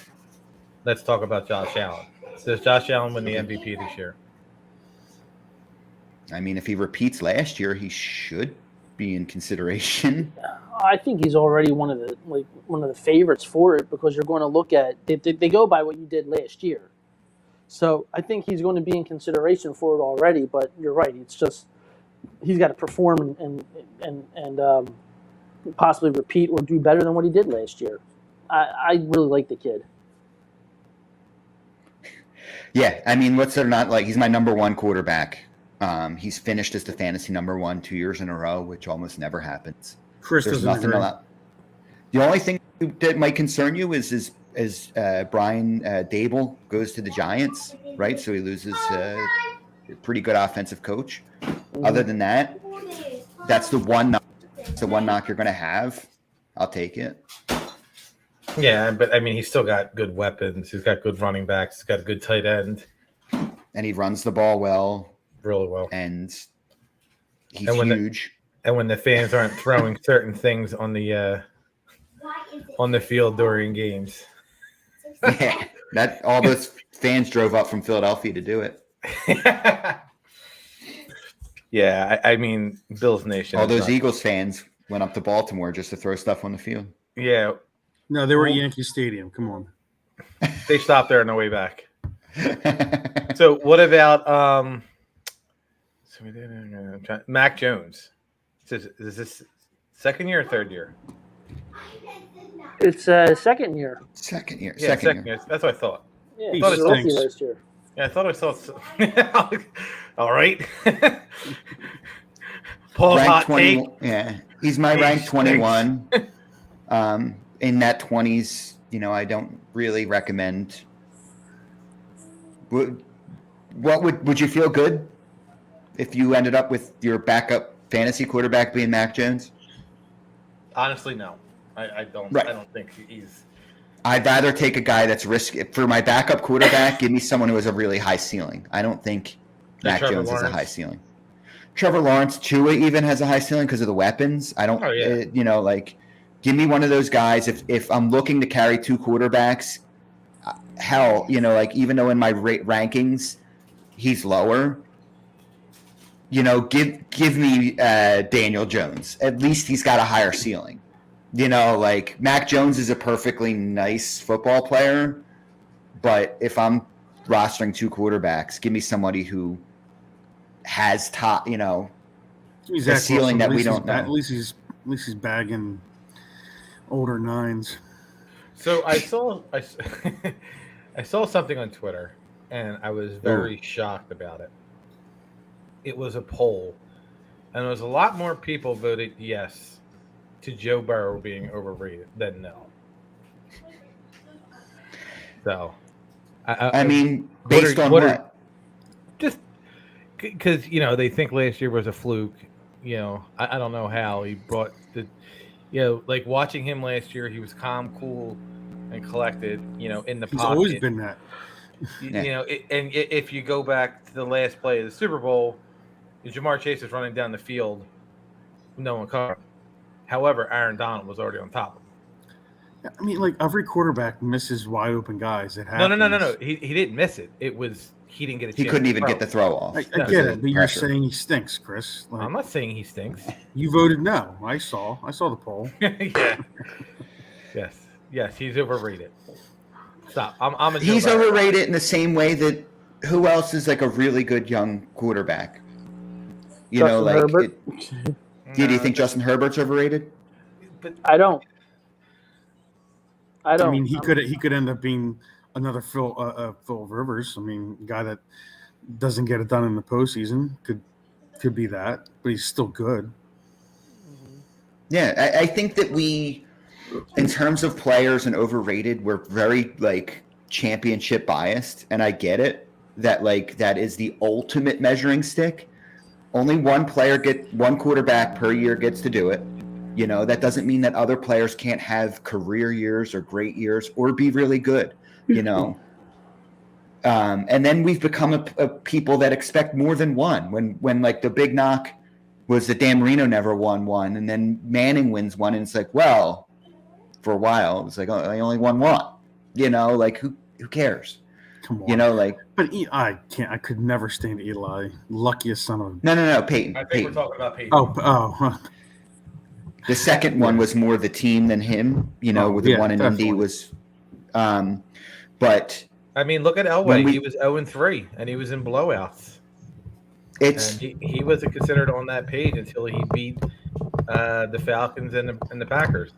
let's talk about Josh Allen. Does Josh Allen win the MVP this year? I mean, if he repeats last year, he should be in consideration. I think he's already one of the favorites for it because you're going to look at they go by what you did last year. So I think he's going to be in consideration for it already. But you're right; it's just he's got to perform and possibly repeat or do better than what he did last year. I really like the kid. Yeah, I mean, what's there not like? He's my number one quarterback. He's finished as the fantasy number one 2 years in a row, which almost never happens. Chris There's doesn't nothing agree. allowed. The only thing that might concern you is Brian Dable goes to the Giants, right? So he loses a pretty good offensive coach. Other than that, that's the one knock you're going to have. I'll take it. Yeah, but I mean, he's still got good weapons. He's got good running backs. He's got a good tight end. And he runs the ball well. Really well. And he's huge. And when the fans aren't throwing certain things on the field during games. Yeah, that all those fans drove up from Philadelphia to do it. Yeah, I mean, Bills Nation. All those Eagles fans went up to Baltimore just to throw stuff on the field. Yeah. No, they were at Yankee Stadium. Come on. They stopped there on the way back. So what about Mac Jones? Is this second year or third year? It's second year. Second year. Yeah, second year. That's what I thought. Yeah, I thought he's rookie last year. Yeah, I thought I saw. All right. Paul Rank hot 20, take. yeah, he's my rank 21. In that 20s, I don't really recommend. Would you feel good if you ended up with your backup fantasy quarterback being Mac Jones? Honestly, no. I don't. Right. I don't think he's. I'd rather take a guy that's risky for my backup quarterback. Give me someone who has a really high ceiling. I don't think Mac Jones has a high ceiling. Trevor Lawrence, Tua even has a high ceiling because of the weapons. I don't. Oh, yeah. Give me one of those guys. If I'm looking to carry two quarterbacks, hell, even though in my rankings he's lower, give me Daniel Jones. At least he's got a higher ceiling. Mac Jones is a perfectly nice football player, but if I'm rostering two quarterbacks, give me somebody who has top, a ceiling that we don't know. At least he's bagging older nines. So I saw I saw something on Twitter, and I was very shocked about it. It was a poll, and there was a lot more people voted yes to Joe Burrow being overrated than no. So, I mean, based on what? Just because they think last year was a fluke. I don't know how he brought the. Like watching him last year, he was calm, cool, and collected. In the pocket. He's always been that. And if you go back to the last play of the Super Bowl, Jamar Chase is running down the field, no one covered. However, Aaron Donald was already on top of him. I mean, like every quarterback misses wide open guys. It happens. No. He didn't miss it. It was he didn't get a chance. He couldn't even get the throw off. I get it, but you're saying he stinks, Chris. I'm not saying he stinks. You voted no. I saw the poll. Yeah. Yes, he's overrated. Stop. He's overrated in the same way that who else is like a really good young quarterback? Herbert. Do you think Justin Herbert's overrated? But I don't. I mean, he could end up being another Phil Rivers. I mean, a guy that doesn't get it done in the postseason could be that, but he's still good. Yeah, I think that we, in terms of players and overrated, we're very championship biased, and I get it. That is the ultimate measuring stick. Only one quarterback per year gets to do it. That doesn't mean that other players can't have career years or great years or be really good, and then we've become a people that expect more than one when the big knock was that Dan Marino never won one, and then Manning wins one, and it's like, well, for a while it was like, oh, I only won one. Like who cares? Come on. Like. But I can't. I could never stand Eli. Luckiest son of. No, Peyton. I think Peyton. we're talking about Peyton. Oh. The second one was more the team than him. With the one in definitely. Indy was. But I mean, look at Elway. He was 0-3, and he was in blowouts. It's and he wasn't considered on that page until he beat the Falcons and the Packers.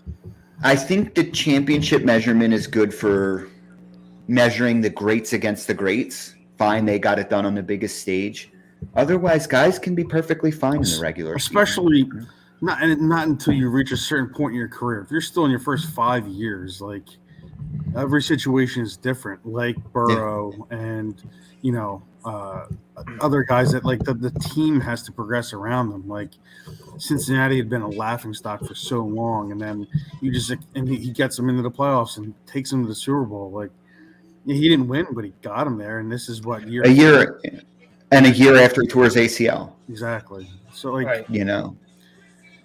I think the championship measurement is good for measuring the greats against the greats. Fine, they got it done on the biggest stage. Otherwise, guys can be perfectly fine in the regular especially season. not until you reach a certain point in your career. If you're still in your first 5 years, like every situation is different. Like Burrow and other guys that like the team has to progress around them. Like Cincinnati had been a laughingstock for so long, and then he gets them into the playoffs and takes them to the Super Bowl. Like he didn't win, but he got them there. And this is what a year after he tore his ACL. Exactly. So like right.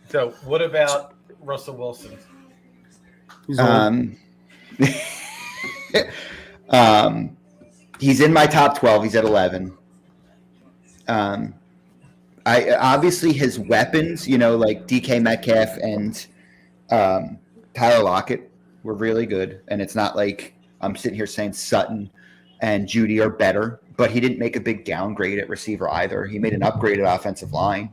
So what about Russell Wilson? He's he's in my top 12. He's at 11. I obviously his weapons, like DK Metcalf and Tyler Lockett were really good. And it's not like I'm sitting here saying Sutton and Judy are better, but he didn't make a big downgrade at receiver either. He made an upgrade at offensive line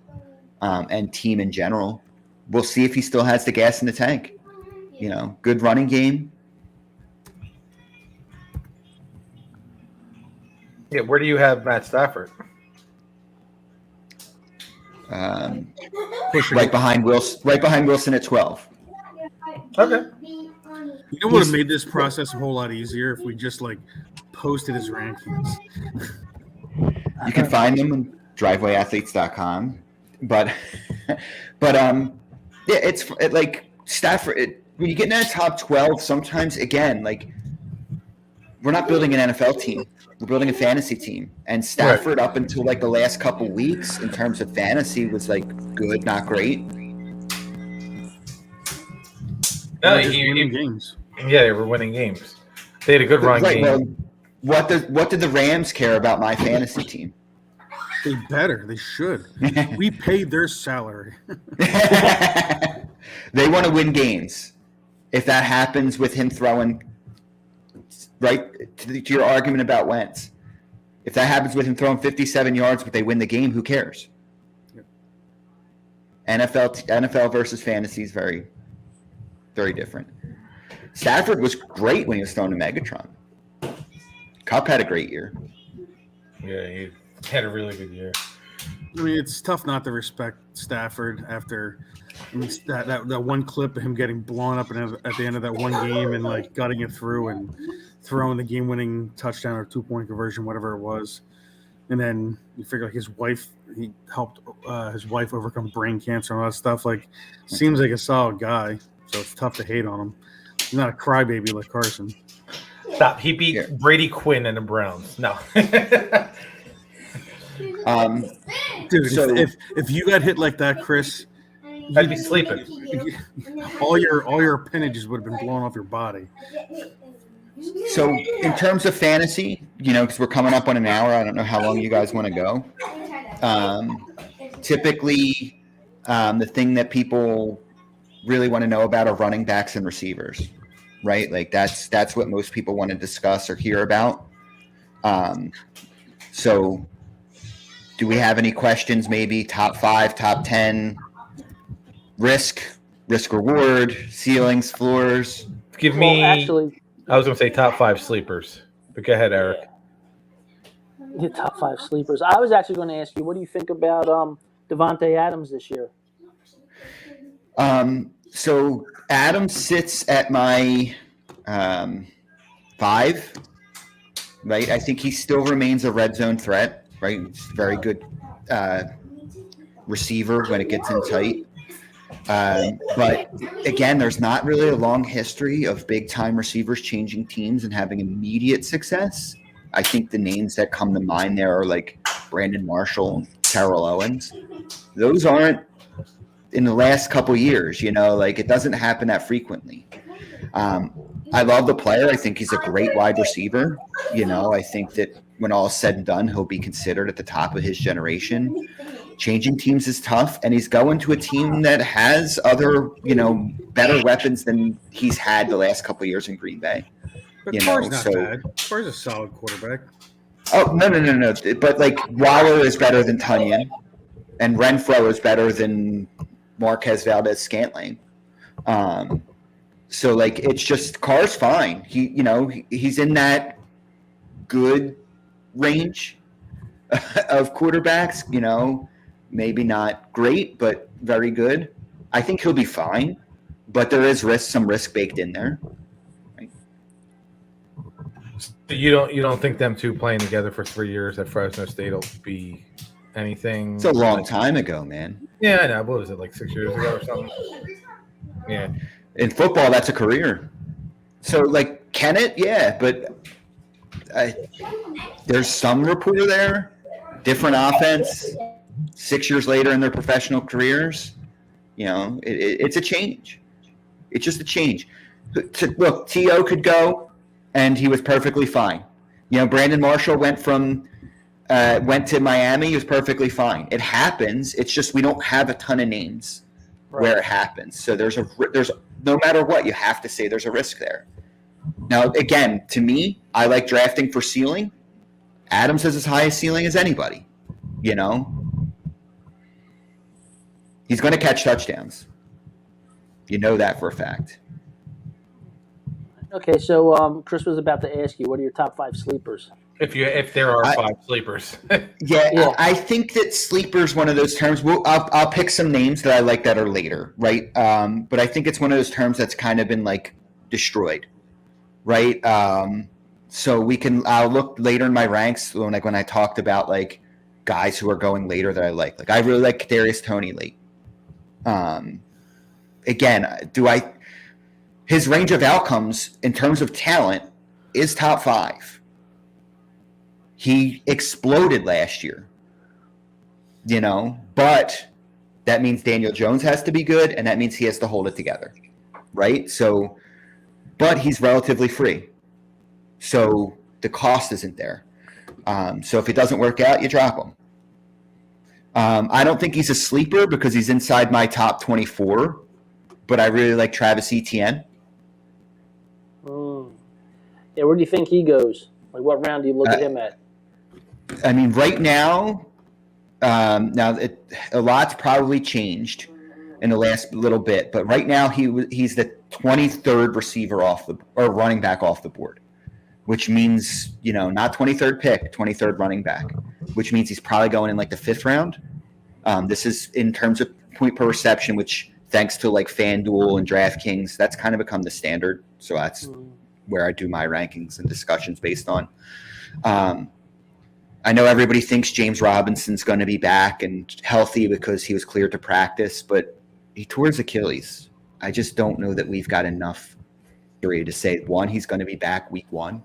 and team in general. We'll see if he still has the gas in the tank. Good running game. Yeah, where do you have Matt Stafford? Right behind Wilson at 12. Okay. You know what would have made this process a whole lot easier if we just like posted his rankings. You can find them on drivewayathletes.com. But it's like Stafford. When you get in that top 12, sometimes again, like we're not building an NFL team. We're building a fantasy team. And Stafford up until like the last couple weeks in terms of fantasy was like good, not great. No, winning games. Yeah, they were winning games. They had a good run game. Well, what did the Rams care about my fantasy team? They better. They should. We paid their salary. They want to win games. If that happens with him throwing, right, to your argument about Wentz, if that happens with him throwing 57 yards but they win the game, who cares? Yep. NFL versus fantasy is very, very different. Stafford was great when he was throwing to Megatron. Kupp had a great year. Yeah, he had a really good year. I mean, it's tough not to respect Stafford after that one clip of him getting blown up at the end of that one game and like gutting it through and throwing the game-winning touchdown or 2-point conversion, whatever it was. And then you figure like he helped his wife overcome brain cancer and all that stuff. Like, seems like a solid guy, so it's tough to hate on him. He's not a crybaby like Carson. Stop. He beat Brady Quinn and the Browns. No. Dude, so, if you got hit like that, Chris, I'd be sleeping. All your appendages would have been blown off your body. So in terms of fantasy, because we're coming up on an hour, I don't know how long you guys want to go. Typically, the thing that people really want to know about are running backs and receivers, right? Like that's what most people want to discuss or hear about. So do we have any questions? Maybe top 5, top 10, risk reward, ceilings, floors. Give me. Well, actually, I was going to say top 5 sleepers, but go ahead, Eric. The top 5 sleepers. I was actually going to ask you, what do you think about Devontae Adams this year? So Adams sits at my 5, right? I think he still remains a red zone threat, right? He's a very good receiver when it gets in tight. But again, there's not really a long history of big-time receivers changing teams and having immediate success. I think the names that come to mind there are like Brandon Marshall and Terrell Owens. Those aren't in the last couple years. Like it doesn't happen that frequently. I love the player. I think he's a great wide receiver. I think that when all is said and done, he'll be considered at the top of his generation. Changing teams is tough, and he's going to a team that has other, better weapons than he's had the last couple of years in Green Bay. But Carr's not bad. Carr's a solid quarterback. Oh, no. But, like, Waller is better than Tunyon, and Renfro is better than Marquez Valdez-Scantling. So, like, it's just Carr's fine. He's in that good range of quarterbacks, maybe not great, but very good. I think he'll be fine, but there is some risk baked in there. Right? You don't think them two playing together for 3 years at Fresno State will be anything? It's a long time ago, man. Yeah, I know. What was it, like 6 years ago or something? Yeah. In football, that's a career. So, like, can it? Yeah, but there's some rapport there. Different offense. 6 years later in their professional careers, it's a change. It's just a change. Look, T.O. could go, and he was perfectly fine. Brandon Marshall went to Miami. He was perfectly fine. It happens. It's just we don't have a ton of names where it happens. So there's no matter what, you have to say there's a risk there. Now, again, to me, I like drafting for ceiling. Adams has as high a ceiling as anybody. He's going to catch touchdowns. You know that for a fact. Okay, so Chris was about to ask you, what are your top 5 sleepers? If there are 5 sleepers. Yeah, I think that sleeper's one of those terms. I'll pick some names that I like that are later, right? But I think it's one of those terms that's kind of been like destroyed, right? So I'll look later in my ranks when I talked about like guys who are going later that I like. Like I really like Kadarius Toney late. Again, his range of outcomes in terms of talent is top 5. He exploded last year, but that means Daniel Jones has to be good, and that means he has to hold it together, right? So, but he's relatively free. So the cost isn't there. So if it doesn't work out, you drop him. I don't think he's a sleeper because he's inside my top 24, but I really like Travis Etienne. Yeah, where do you think he goes? Like, what round do you look at him at? I mean, right now, a lot's probably changed in the last little bit, but right now he's the 23rd receiver running back off the board, which means, not 23rd pick, 23rd running back, which means he's probably going in like the 5th round. This is in terms of point per reception, which thanks to like FanDuel and DraftKings, that's kind of become the standard. So that's where I do my rankings and discussions based on. I know everybody thinks James Robinson's going to be back and healthy because he was cleared to practice, but he tore his Achilles. I just don't know that we've got enough theory to say, 1, he's going to be back week 1,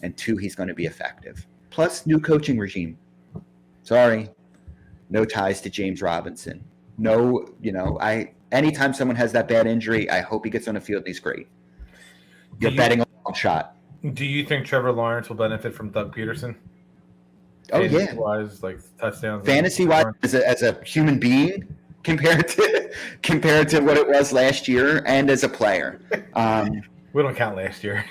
and 2, he's going to be effective. Plus, new coaching regime. Sorry, no ties to James Robinson. No, anytime someone has that bad injury, I hope he gets on the field and he's great. You're betting a long shot. Do you think Trevor Lawrence will benefit from Doug Peterson? Oh, yeah. Fantasy-wise, like touchdowns. Fantasy-wise, as a human being, compared to what it was last year, and as a player. We don't count last year.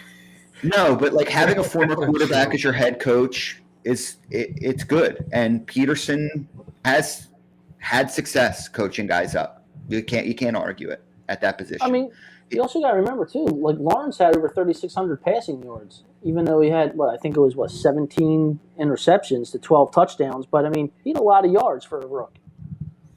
No, but like having a former quarterback as your head coach it's good. And Peterson has had success coaching guys up. You can't argue it at that position. I mean, you also got to remember too, like Lawrence had over 3,600 passing yards, even though he had I think it was 17 interceptions to 12 touchdowns. But I mean, he had a lot of yards for a rook.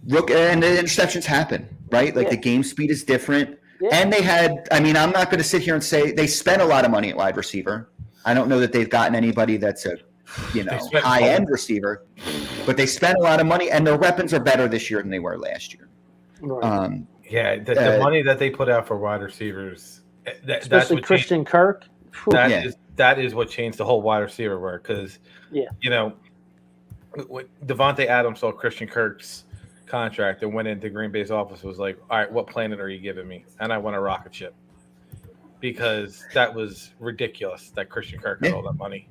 And the interceptions happen, right? Like the game speed is different. Yeah. And they had, I'm not going to sit here and say they spent a lot of money at wide receiver. I don't know that they've gotten anybody that's a, high-end receiver, but they spent a lot of money, and their weapons are better this year than they were last year. Right. The money that they put out for wide receivers, especially Christian Kirk. That is what changed the whole wide receiver work because, Devontae Adams saw Christian Kirk's contract and went into Green Bay's office was like, all right, what planet are you giving me? And I want a rocket ship. Because that was ridiculous that Christian Kirk got all that money.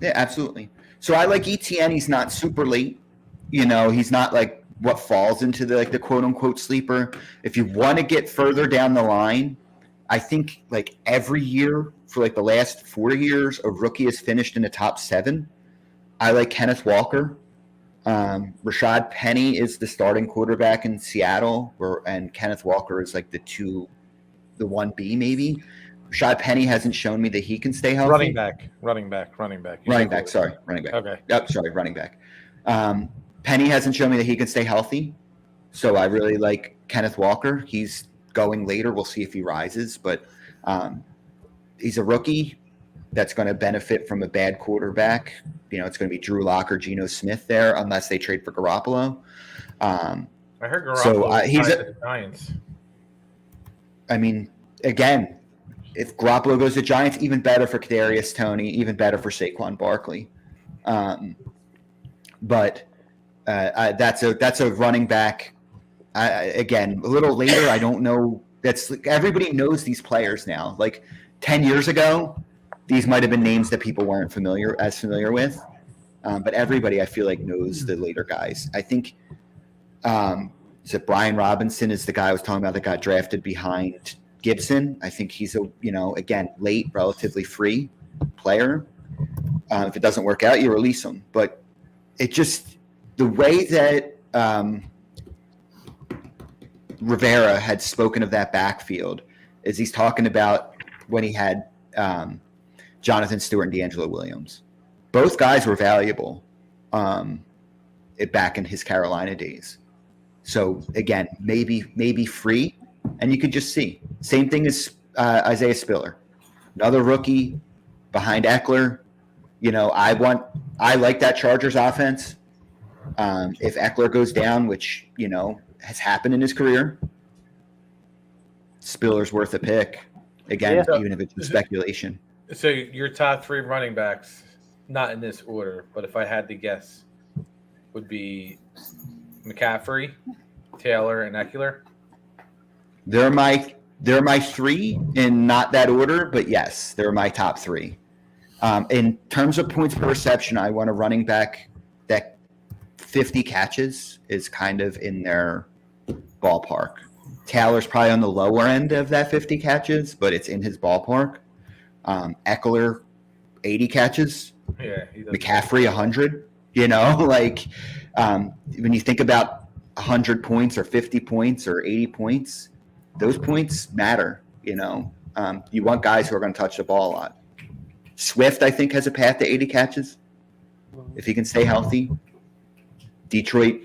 Yeah, absolutely. So I like ETN. He's not super late. He's not like what falls into the quote unquote sleeper. If you want to get further down the line, I think like every year for like the last 4 years, a rookie has finished in the top 7. I like Kenneth Walker. Rashad Penny is the starting quarterback in Seattle, and Kenneth Walker is like the 1B maybe. Rashad Penny hasn't shown me that he can stay healthy. Running back. Sorry, running back. Okay. Yep, sorry, running back. Penny hasn't shown me that he can stay healthy, so I really like Kenneth Walker. He's going later. We'll see if he rises, but he's a rookie that's going to benefit from a bad quarterback. It's going to be Drew Lock or Geno Smith there, unless they trade for Garoppolo. I heard Garoppolo he's at the Giants. I mean, again, if Garoppolo goes to Giants, even better for Kadarius Toney, even better for Saquon Barkley. But that's a running back. Again, a little later, I don't know. Everybody knows these players now. Like 10 years ago, these might have been names that people weren't familiar with. But everybody, I feel like, knows the later guys. I think Brian Robinson is the guy I was talking about that got drafted behind Gibson. I think he's again, late, relatively free player. If it doesn't work out, you release him. But it just, the way that Rivera had spoken of that backfield is he's talking about when he had Jonathan Stewart and D'Angelo Williams. Both guys were valuable back in his Carolina days. So again, maybe free, and you could just see. Same thing as Isaiah Spiller, another rookie behind Eckler. I like that Chargers offense. If Eckler goes down, which has happened in his career, Spiller's worth a pick. Again, even if it's speculation. So your top 3 running backs, not in this order, but if I had to guess, would be McCaffrey, Taylor, and Eckler. They're my 3 in not that order, but yes, they're my top 3. In terms of points per reception, I want a running back that 50 catches is kind of in their ballpark. Taylor's probably on the lower end of that 50 catches, but it's in his ballpark. Eckler, 80 catches. Yeah, McCaffrey, 100. When you think about 100 points or 50 points or 80 points, those points matter. You want guys who are going to touch the ball a lot. Swift, I think, has a path to 80 catches if he can stay healthy. Detroit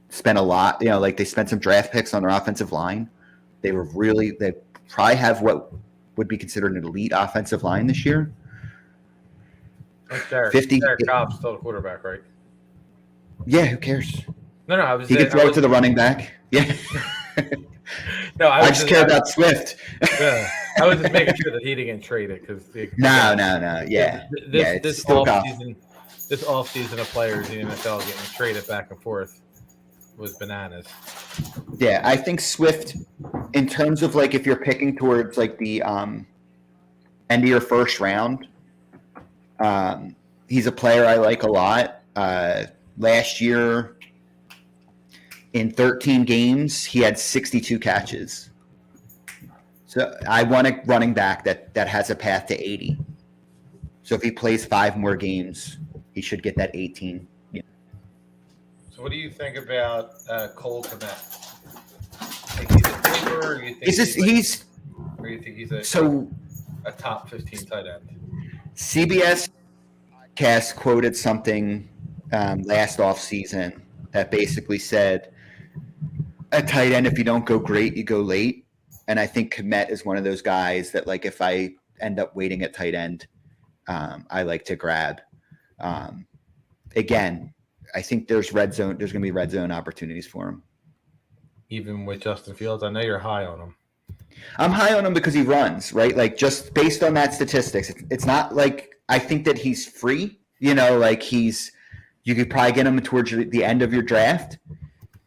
spent a lot. They spent some draft picks on their offensive line. They probably have what would be considered an elite offensive line this year. Derek Cobb's still the quarterback, right? Yeah, who cares? No, he can throw it to the running back. Yeah. No, I just care about Swift. Yeah, I was just making sure that he didn't get traded because no. Yeah, this offseason of players in the NFL getting traded back and forth was bananas. Yeah, I think Swift, in terms of if you're picking towards the end of your first round, he's a player I like a lot. Last year, in 13 games, he had 62 catches. So I want a running back that has a path to 80. So if he plays 5 more games, he should get that 18. Yeah. So what do you think about Cole Kmet? Think he's a sleeper, or you think he's a top 15 tight end? CBS cast quoted something last offseason that basically said, a tight end, if you don't go great, you go late. And I think Kmet is one of those guys that, if I end up waiting at tight end, I like to grab. Again, I think there's going to be red zone opportunities for him. Even with Justin Fields, I know you're high on him. I'm high on him because he runs, right? Just based on that statistics, it's not I think that he's free. You could probably get him towards the end of your draft.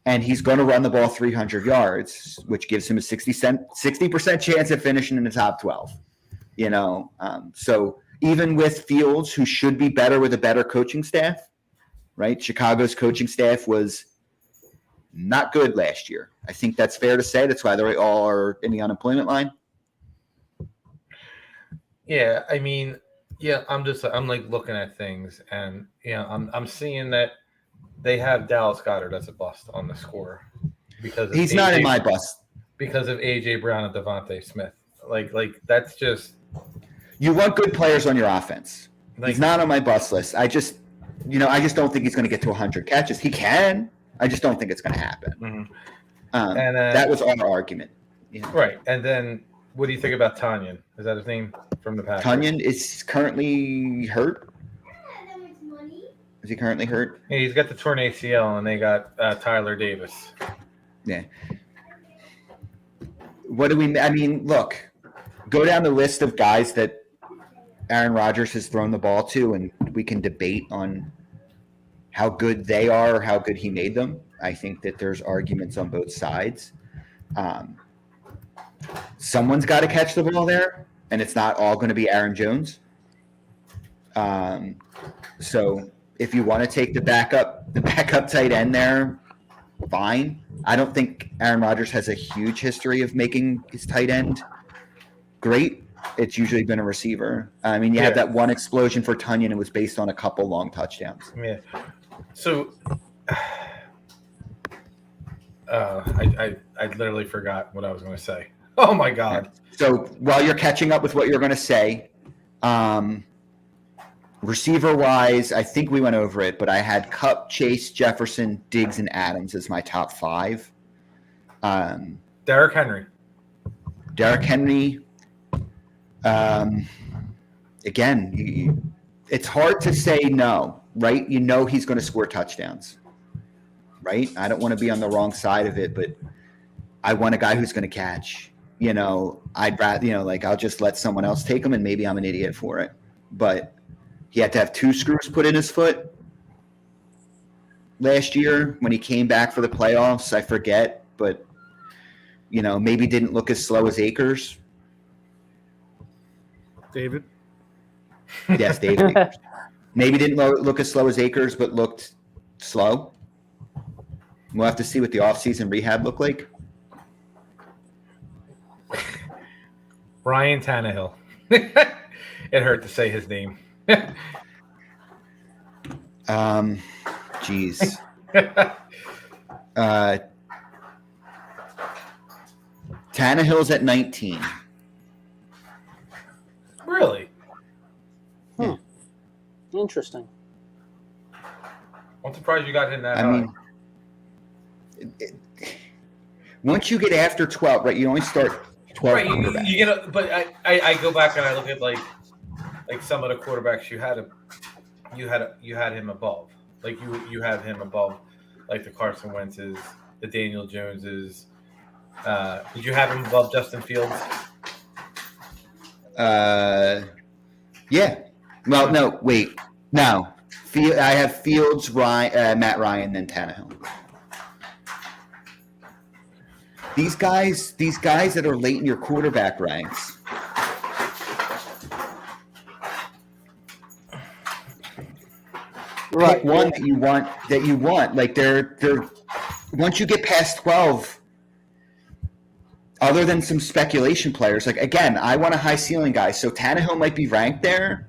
and he's going to run the ball 300 yards, which gives him a 60% chance of finishing in the top 12. So even with Fields, who should be better with a better coaching staff, right? Chicago's coaching staff was not good last year. I think that's fair to say. That's why they all are in the unemployment line. Yeah, I mean, I'm like looking at things, and I'm seeing that they have Dallas Goedert as a bust on the score because he's not in my bust because of AJ Brown and Devontae Smith. Like that's just, you want good players on your offense. He's not on my bust list. I just don't think he's going to get to 100 catches. He can. I just don't think it's going to happen. Mm-hmm. And that was our argument. Right. And then what do you think about Tanyan? Is that his name from the Packers? Tanyan is currently hurt. Is he currently hurt? Yeah, he's got the torn ACL, and they got Tyler Davis. Yeah. Look, go down the list of guys that Aaron Rodgers has thrown the ball to, and we can debate on how good they are or how good he made them. I think that there's arguments on both sides. Someone's got to catch the ball there, and it's not all going to be Aaron Jones. So if you want to take the backup tight end there, fine. I don't think Aaron Rodgers has a huge history of making his tight end great. It's usually been a receiver. You had that one explosion for Tanyan. It was based on a couple long touchdowns. Yeah. So I literally forgot what I was going to say. Oh my God. So while you're catching up with what you're going to say, receiver wise, I think we went over it, but I had Kupp, Chase, Jefferson, Diggs, and Adams as my top 5. Derrick Henry. Again, it's hard to say no, right? He's going to score touchdowns, right? I don't want to be on the wrong side of it, but I want a guy who's going to catch. I'd rather, I'll just let someone else take him, and maybe I'm an idiot for it. But he had to have 2 screws put in his foot last year when he came back for the playoffs. I forget, but maybe didn't look as slow as Akers. David? Yes, David Akers. Maybe didn't look as slow as Akers, but looked slow. We'll have to see what the offseason rehab looked like. Ryan Tannehill. It hurt to say his name. Jeez. Tannehill's at 19. Really? Interesting. I'm surprised you got him that high. Once you get after 12, right? You only start 12 right, quarterbacks. You get, but I go back and I look at like some of the quarterbacks you had him above. Like you have him above, like the Carson Wentz's, the Daniel Jones's. Did you have him above Justin Fields? Yeah. Well, no, wait. No. I have Fields, Matt Ryan, then Tannehill. These guys that are late in your quarterback ranks. Right. Pick one that you want. Like they're once you get past 12, other than some speculation players, like again, I want a high ceiling guy. So Tannehill might be ranked there.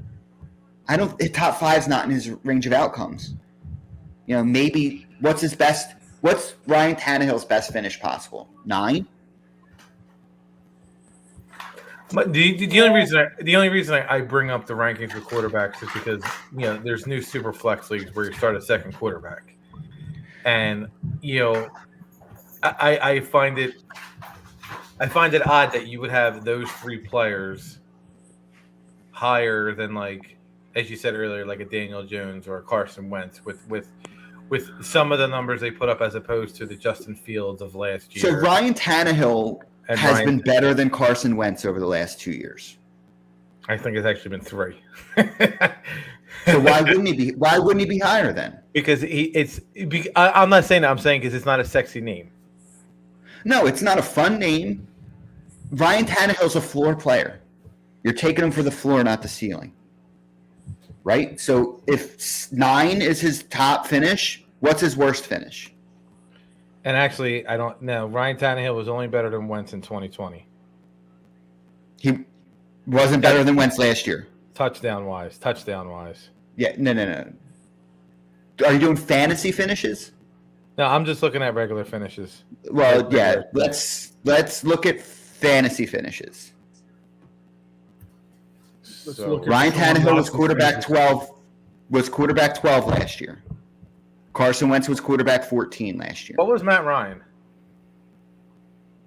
Top 5's not in his range of outcomes. Maybe what's Ryan Tannehill's best finish possible? 9? But the only reason I bring up the rankings for quarterbacks is because there's new super flex leagues where you start a second quarterback, and I find it odd that you would have those 3 players higher than, like, as you said earlier, like a Daniel Jones or a Carson Wentz with some of the numbers they put up as opposed to the Justin Fields of last year. So Ryan Tannehill has been better than Carson Wentz over the last 2 years. I think it's actually been 3. So why wouldn't he be higher then? Because I'm not saying that. I'm saying because it's not a sexy name. No, it's not a fun name. Ryan Tannehill's a floor player. You're taking him for the floor, not the ceiling. Right? So if 9 is his top finish, what's his worst finish? And actually, I don't know. Ryan Tannehill was only better than Wentz in 2020. He wasn't better than Wentz last year. Touchdown wise. Yeah, no. Are you doing fantasy finishes? No, I'm just looking at regular finishes. Well, yeah. Let's look at fantasy finishes. Ryan Tannehill was quarterback 12. Was quarterback 12 last year. Carson Wentz was quarterback 14 last year. What was Matt Ryan?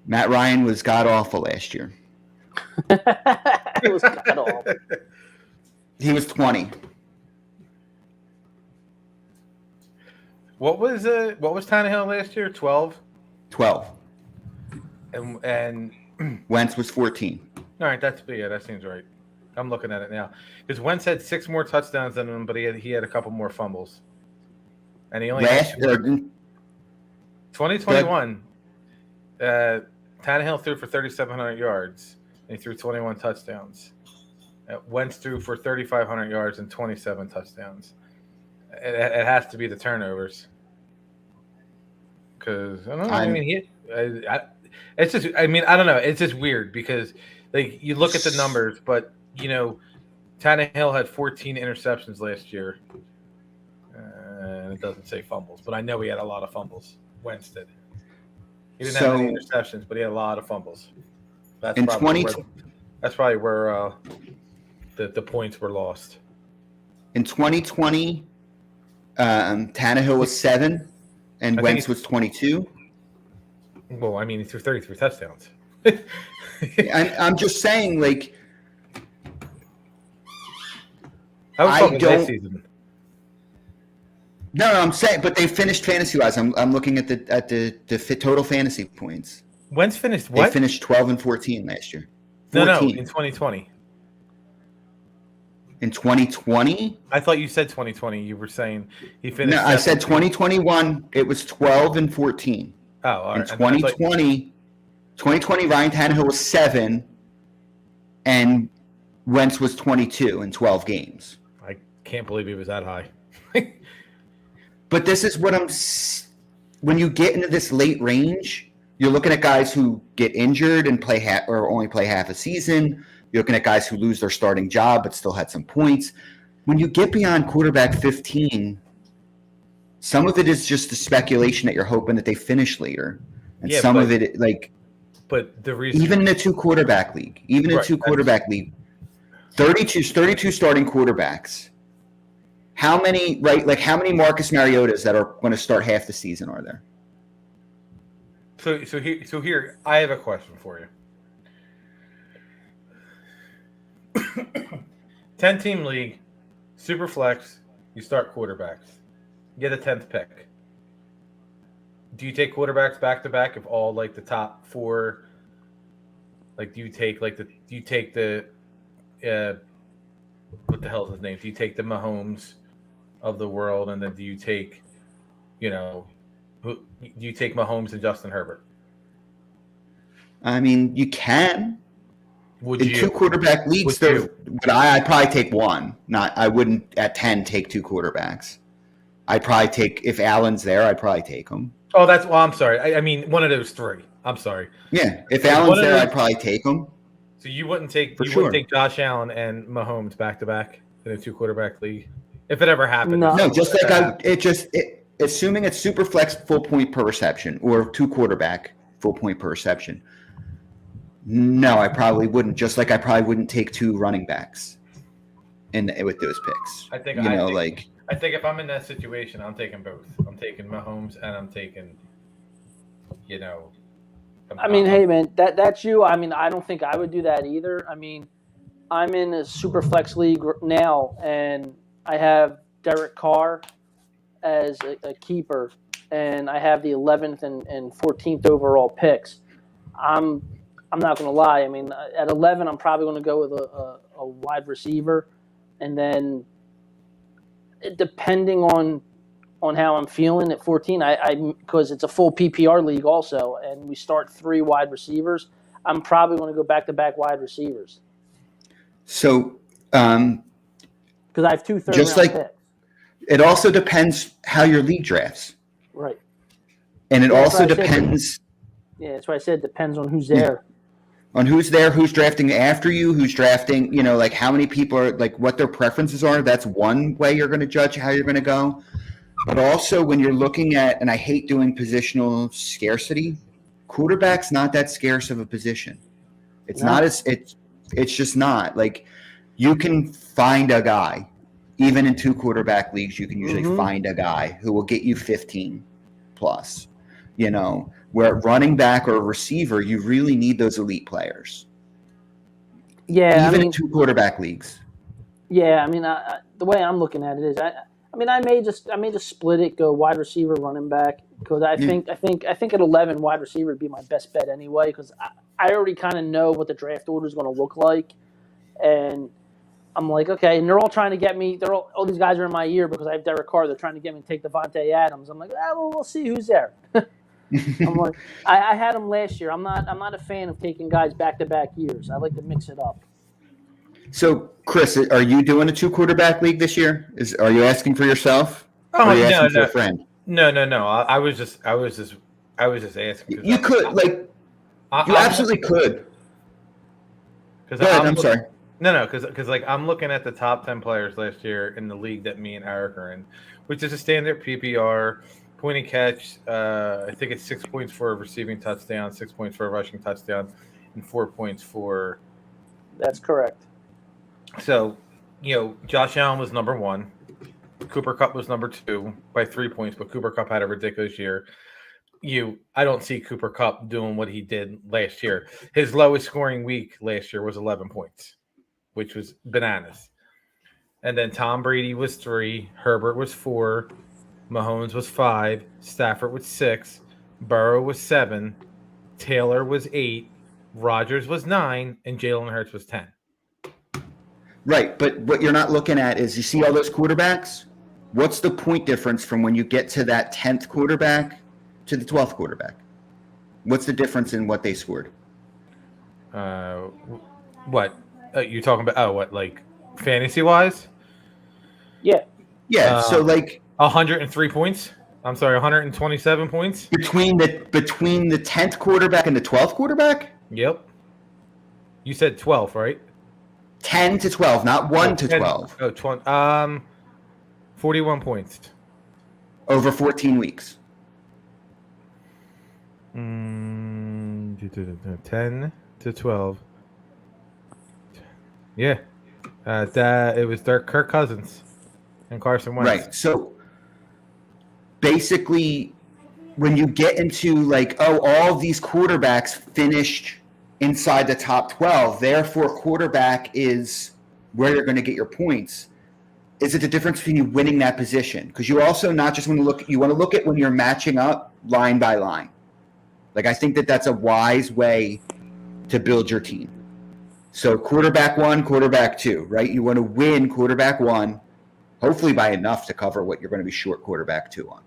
Matt Ryan was god awful last year. It was god awful. He was 20. What was Tannehill last year? 12. 12. And Wentz was 14. All right, that seems right. I'm looking at it now because Wentz had 6 more touchdowns than him, but he had a couple more fumbles, and he only last had 2021. Tannehill threw for 3,700 yards and he threw 21 touchdowns. Wentz threw for 3,500 yards and 27 touchdowns. It has to be the turnovers because I don't know. It's just. I mean, I don't know. It's just weird because like you look at the numbers, but you know, Tannehill had 14 interceptions last year. And it doesn't say fumbles, but I know he had a lot of fumbles. Wentz did. He didn't have any interceptions, but he had a lot of fumbles. That's probably where the points were lost. In 2020, Tannehill was 7, and Wentz was 22. Well, I mean, he threw 33 touchdowns. I'm just saying, like, I don't. Last season. No, I'm saying, but they finished fantasy-wise. I'm looking at the total fantasy points. Wentz finished what? They finished 12 and 14 last year. 14. No, in 2020. In 2020? I thought you said 2020. You were saying he finished. No, I said 2021. It was 12 and 14. Oh, all right. In 2020, Ryan Tannehill was 7, and Wentz was 22 in 12 games. I can't believe he was that high. But this is what when you get into this late range, you're looking at guys who get injured and only play half a season. You're looking at guys who lose their starting job but still had some points. When you get beyond quarterback 15, some of it is just the speculation that you're hoping that they finish later. And of it, like, but the reason, even in a 2-quarterback league, 32 starting quarterbacks. How many Marcus Mariotas that are going to start half the season are there? So here, I have a question for you. 10-team league, super flex, you start quarterbacks. You get a 10th pick. Do you take quarterbacks back to back if all like the top 4? Like, do you take what the hell is his name? Do you take the Mahomes of the world, and then do you take, do you take Mahomes and Justin Herbert? I mean, you can. Would in you? 2-quarterback leagues, but I'd probably take one. I wouldn't at 10 take 2 quarterbacks. I'd probably take, if Allen's there, I'd probably take him. Oh, I'm sorry. I mean, one of those 3. I'm sorry. Yeah, if Allen's there, I'd probably take him. So you wouldn't take wouldn't take Josh Allen and Mahomes back to back in a 2-quarterback league if it ever happened. No, just like assuming it's super flex full point per reception or 2-quarterback full point per reception. No, I probably wouldn't. Just like I probably wouldn't take 2 running backs with those picks. I think if I'm in that situation, I'm taking both. I'm taking Mahomes and I'm taking, hey man, that's you. I mean, I don't think I would do that either. I mean, I'm in a super flex league now, and I have Derek Carr as a keeper, and I have the 11th and 14th overall picks. I'm not going to lie. I mean, at 11, I'm probably going to go with a wide receiver, and then depending on on how I'm feeling at 14. I because it's a full PPR league also, and we start 3 wide receivers. I'm probably going to go back-to-back wide receivers So, because I have 2 just third-round like picks. it also depends how your league drafts, Right. and it Yeah, that's also what I said. depends Yeah, that's why I said it depends on who's there. on who's there, who's drafting after you, who's drafting, like how many people are, like what their preferences are. That's one way you're going to judge how you're going to go. But also when you're looking at, and I hate doing positional scarcity, quarterback's not that scarce of a position. It's No. not as it's just not. Like you can find a guy, even in 2 quarterback leagues, you can usually find a guy who will get you 15 plus. Where at running back or receiver, you really need those elite players. Yeah, Even in 2 quarterback leagues. Yeah, I mean, the way I'm looking at it is, I may just split it, go wide receiver, running back, because I think at 11 wide receiver would be my best bet anyway, because I already kind of know what the draft order is going to look like, and I'm like, okay, and they're all trying to get me. All these guys are in my ear because I have Derek Carr. They're trying to get me to take Devontae Adams. I'm like, well, we'll see who's there. I'm like, I had him last year. I'm not a fan of taking guys back-to-back years. I like to mix it up. So, Chris, are you doing a 2 quarterback league this year? Are you asking for yourself? Or are you asking for a friend? No. I was just asking. You could, you absolutely could. Go ahead, I'm sorry. No, because I'm looking at the top 10 players last year in the league that me and Eric are in, which is a standard PPR point and catch. I think it's 6 points for a receiving touchdown, 6 points for a rushing touchdown, and 4 points for. That's correct. So, Josh Allen was number 1. Cooper Kupp was number 2 by 3 points, but Cooper Kupp had a ridiculous year. I don't see Cooper Kupp doing what he did last year. His lowest scoring week last year was 11 points, which was bananas. And then Tom Brady was 3, Herbert was 4, Mahomes was 5, Stafford was 6, Burrow was 7, Taylor was 8, Rodgers was 9, and Jalen Hurts was 10. Right, but what you're not looking at is you see all those quarterbacks? What's the point difference from when you get to that 10th quarterback to the 12th quarterback? What's the difference in what they scored? What? You're talking about, what, like fantasy-wise? Yeah. Yeah, so 103 points? I'm sorry, 127 points? Between the 10th quarterback and the 12th quarterback? Yep. You said 12, right? 10 to 12, not 1 to 10, 12. 41 points. Over 14 weeks. 10 to 12. Yeah. It was Kirk Cousins and Carson Wentz. Right. So basically, when you get into all of these quarterbacks finished inside the top 12, therefore quarterback is where you're going to get your points. Is it the difference between you winning that position? Because you also not just want to look, you want to look at when you're matching up line by line. I think that's a wise way to build your team. So quarterback 1, quarterback 2, right? You want to win quarterback 1, hopefully by enough to cover what you're going to be short quarterback 2 on.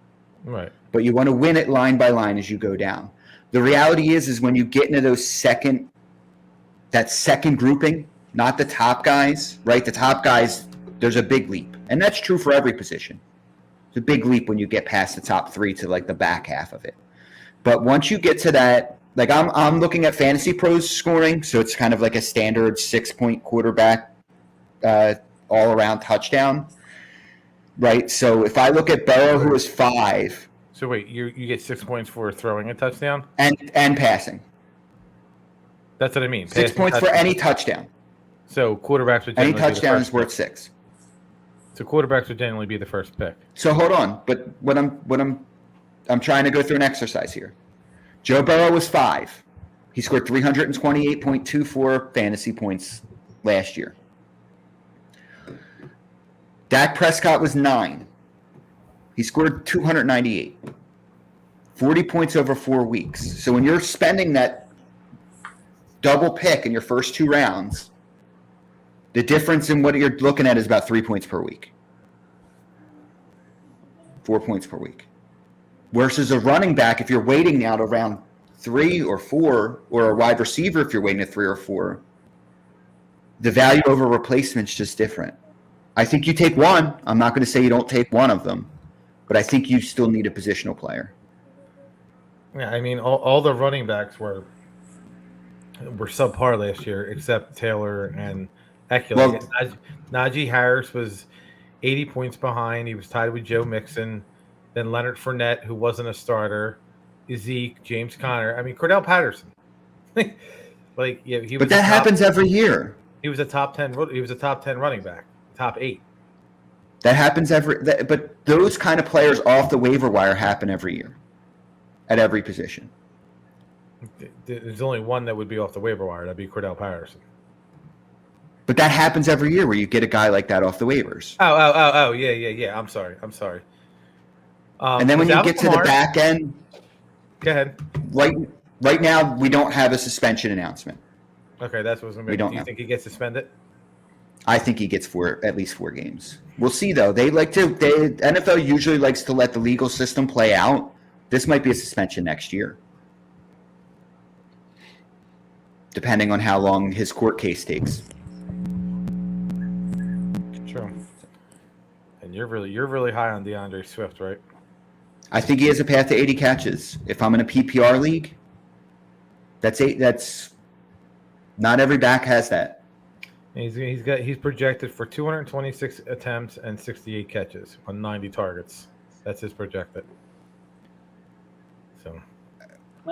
Right. But you want to win it line by line as you go down. The reality is when you get into that second grouping, not the top guys, right? The top guys, there's a big leap. And that's true for every position. It's a big leap when you get past the top 3 to the back half of it. But once you get to that, I'm looking at Fantasy Pros scoring, so it's kind of like a standard 6-point quarterback all-around touchdown, right? So if I look at Burrow, who is 5. So wait, you get 6 points for throwing a touchdown? And passing. That's what I mean. 6 points for any touchdown. So quarterbacks would any touchdown is worth 6. So quarterbacks would generally be the first pick. So hold on, but what I'm trying to go through an exercise here. Joe Burrow was 5. He scored 328.24 fantasy points last year. Dak Prescott was 9. He scored 298. 40 points over 4 weeks. So when you're spending that double pick in your first 2 rounds, the difference in what you're looking at is about 3 points per week. 4 points per week. Versus a running back, if you're waiting now to round 3 or 4, or a wide receiver if you're waiting at 3 or 4, the value over replacement's just different. I think you take one. I'm not going to say you don't take one of them, but I think you still need a positional player. Yeah, I mean, all the running backs were subpar last year, except Taylor and Eckler. Well, Najee Harris was 80 points behind. He was tied with Joe Mixon. Then Leonard Fournette, who wasn't a starter. Zeke, James Conner. I mean, Cordell Patterson. He was. But that happens every year. He was a top 10. He was a top 10 running back, top 8. That happens but those kind of players off the waiver wire happen every year, at every position. There's only one that would be off the waiver wire. That'd be Cordell Patterson. But that happens every year where you get a guy like that off the waivers. Oh, yeah. I'm sorry. And then when you get to the back end, go ahead. Right now, we don't have a suspension announcement. Okay, that's what's going to be. Do you think he gets suspended? I think he gets at least 4 games. We'll see, though. NFL usually likes to let the legal system play out. This might be a suspension next year, depending on how long his court case takes. True. And you're really high on DeAndre Swift, right? I think he has a path to 80 catches. If I'm in a PPR league, that's not every back has that. He's projected for 226 attempts and 68 catches on 90 targets. That's his projected. So,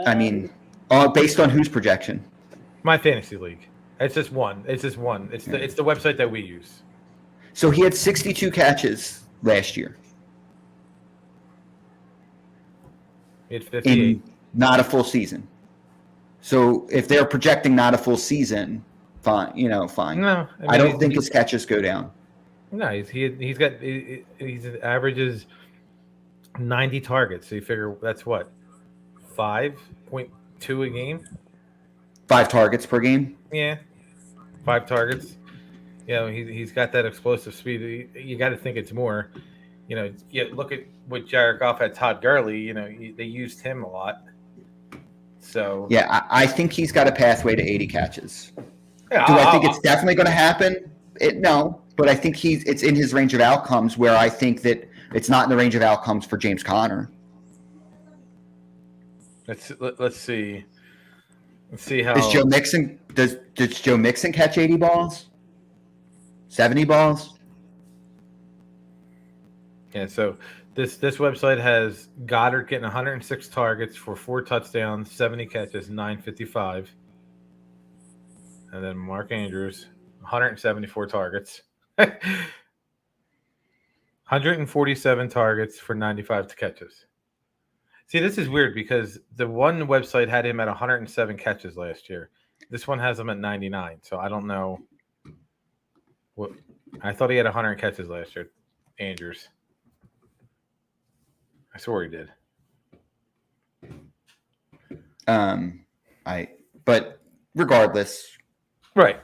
I mean, based on whose projection? My fantasy league. It's just one. It's the website that we use. So he had 62 catches last year. He had 58. In not a full season. So if they're projecting not a full season, fine. Fine. No, I don't think his catches go down. No, he averages 90 targets. So you figure that's what, 5.2 a game. 5 targets per game. Yeah, 5 targets. He's got that explosive speed. You got to think it's more. Look at what Jared Goff had. Todd Gurley. They used him a lot. So yeah, I think he's got a pathway to 80 catches. Yeah, Do I think it's definitely going to happen? No, but I think it's in his range of outcomes. Where I think that it's not in the range of outcomes for James Conner. Let's see. Let's see how Does Joe Mixon does Joe Mixon catch 80 balls? 70 balls? Yeah, so this website has Goddard getting 106 targets for 4 touchdowns, 70 catches, 955. And then Mark Andrews, 174 targets. 147 targets for 95 catches. See, this is weird because the one website had him at 107 catches last year. This one has him at 99. So I don't know. I thought he had 100 catches last year, Andrews. I swore he did. But regardless, right.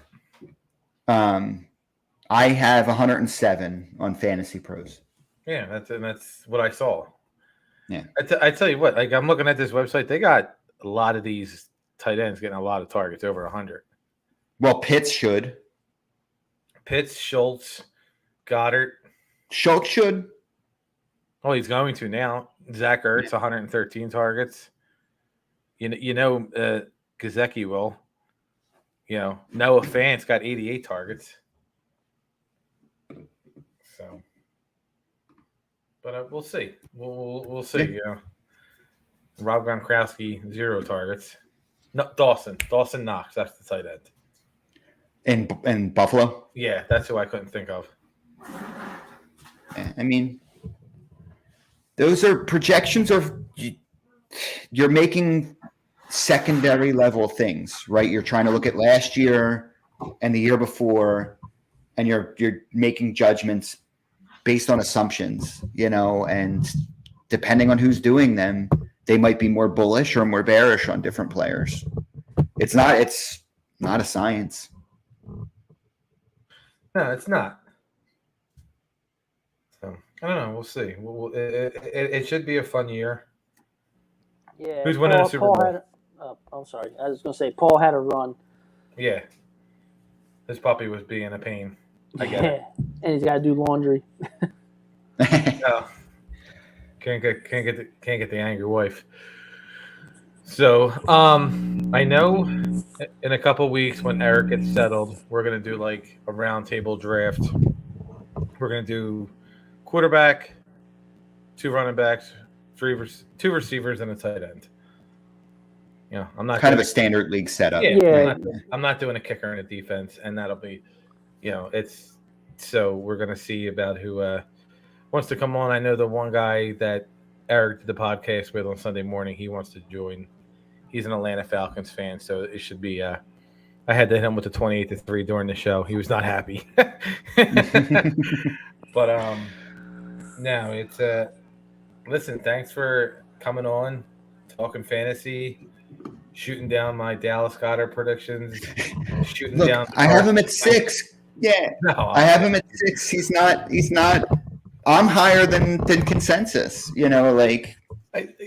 I have 107 on Fantasy Pros. Yeah, that's what I saw. Yeah, I tell you what, I'm looking at this website. They got a lot of these tight ends getting a lot of targets, over 100. Well, Pitts, Schultz, Goddard. Schultz should. Oh, he's going to now. Zach Ertz, 113 targets. Gesicki will. Noah Fant's got 88 targets. So, but we'll see. We'll see. Yeah. Rob Gronkowski, 0 targets. No, Dawson Knox. That's the tight end. In Buffalo. Yeah, that's who I couldn't think of. I mean, those are projections, or you're making secondary level things, right? You're trying to look at last year and the year before, and you're making judgments based on assumptions, and depending on who's doing them, they might be more bullish or more bearish on different players. It's not a science. No, it's not. So, I don't know. We'll see. It should be a fun year. Yeah. Who's winning the Super Bowl? I'm sorry. I was going to say Paul had a run. Yeah. This puppy was being a pain. I get it. And he's got to do laundry. No. Can't get the angry wife. So, I know in a couple weeks when Eric gets settled, we're gonna do like a roundtable draft. We're gonna do quarterback, 2 running backs, 2 receivers, and a tight end. You know, I'm not kind of a standard league setup. Yeah. I'm not doing a kicker and a defense, and that'll be, it's so we're gonna see about who wants to come on. I know the one guy that Eric did the podcast with on Sunday morning, he wants to join. He's an Atlanta Falcons fan, so it should be. I had to hit him with the 28-3 during the show. He was not happy. But no, it's listen. Thanks for coming on, talking fantasy, shooting down my Dallas Goedert predictions, shooting Look, down. I have him at 6. Yeah, No, I have him at 6. He's not. I'm higher than consensus.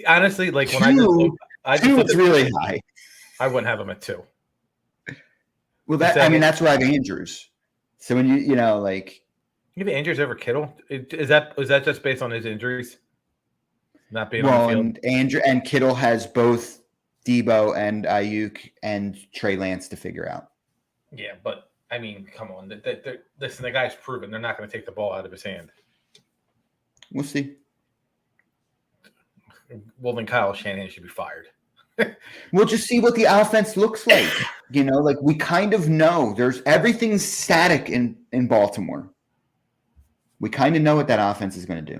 Honestly, like when I just it's really high. I wouldn't have him at 2. Well, that's where I have Andrews. So when you have Andrews over Kittle, is that just based on his injuries, not being on the field? Andrew and Kittle has both Debo and Ayuk and Trey Lance to figure out. Yeah, but I mean, come on, listen, the guy's proven they're not going to take the ball out of his hand. We'll see. Well, then Kyle Shanahan should be fired. We'll just see what the offense looks like. We kind of know everything's static in Baltimore. We kind of know what that offense is going to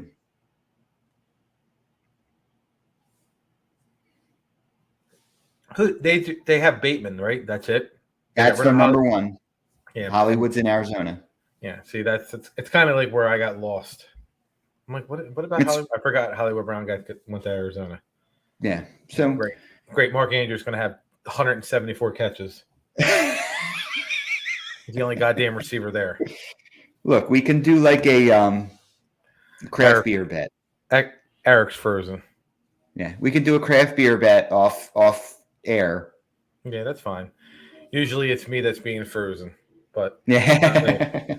do. They have Bateman, right? That's it. That's their number one. Yeah, Hollywood's in Arizona. Yeah, see, it's kind of like where I got lost. I'm like, what about Hollywood? I forgot Hollywood Brown went to Arizona. Yeah, so great. Mark Andrews going to have 174 catches. He's the only goddamn receiver there. Look, we can do like a craft beer bet. Eric's frozen. Yeah, we can do a craft beer bet off air. Yeah, that's fine. Usually it's me that's being frozen, but yeah.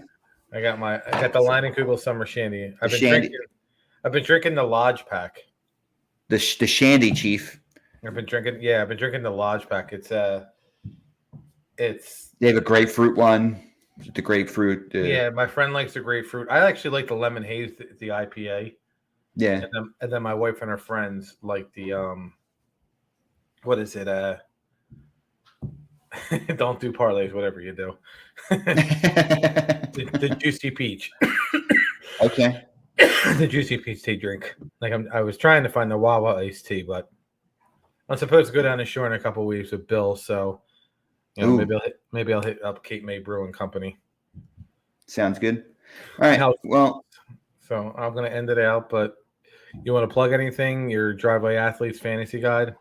I got the Leinenkugel Summer Shandy. I've been drinking the Lodge Pack. The Shandy, Chief. I've been drinking the Lodge Pack. They have a grapefruit one. The grapefruit. Yeah, my friend likes the grapefruit. I actually like the lemon haze, the IPA. Yeah. And then my wife and her friends like the what is it? Don't do parlays, whatever you do. the juicy peach. Okay. The juicy peach tea drink. Like I was trying to find the Wawa iced tea, but I'm supposed to go down the shore in a couple of weeks with Bill. So maybe I'll hit up Cape May Brewing Company. Sounds good. All right. Well, so I'm gonna end it out. But you want to plug anything? Your Driveway Athletes Fantasy Guide?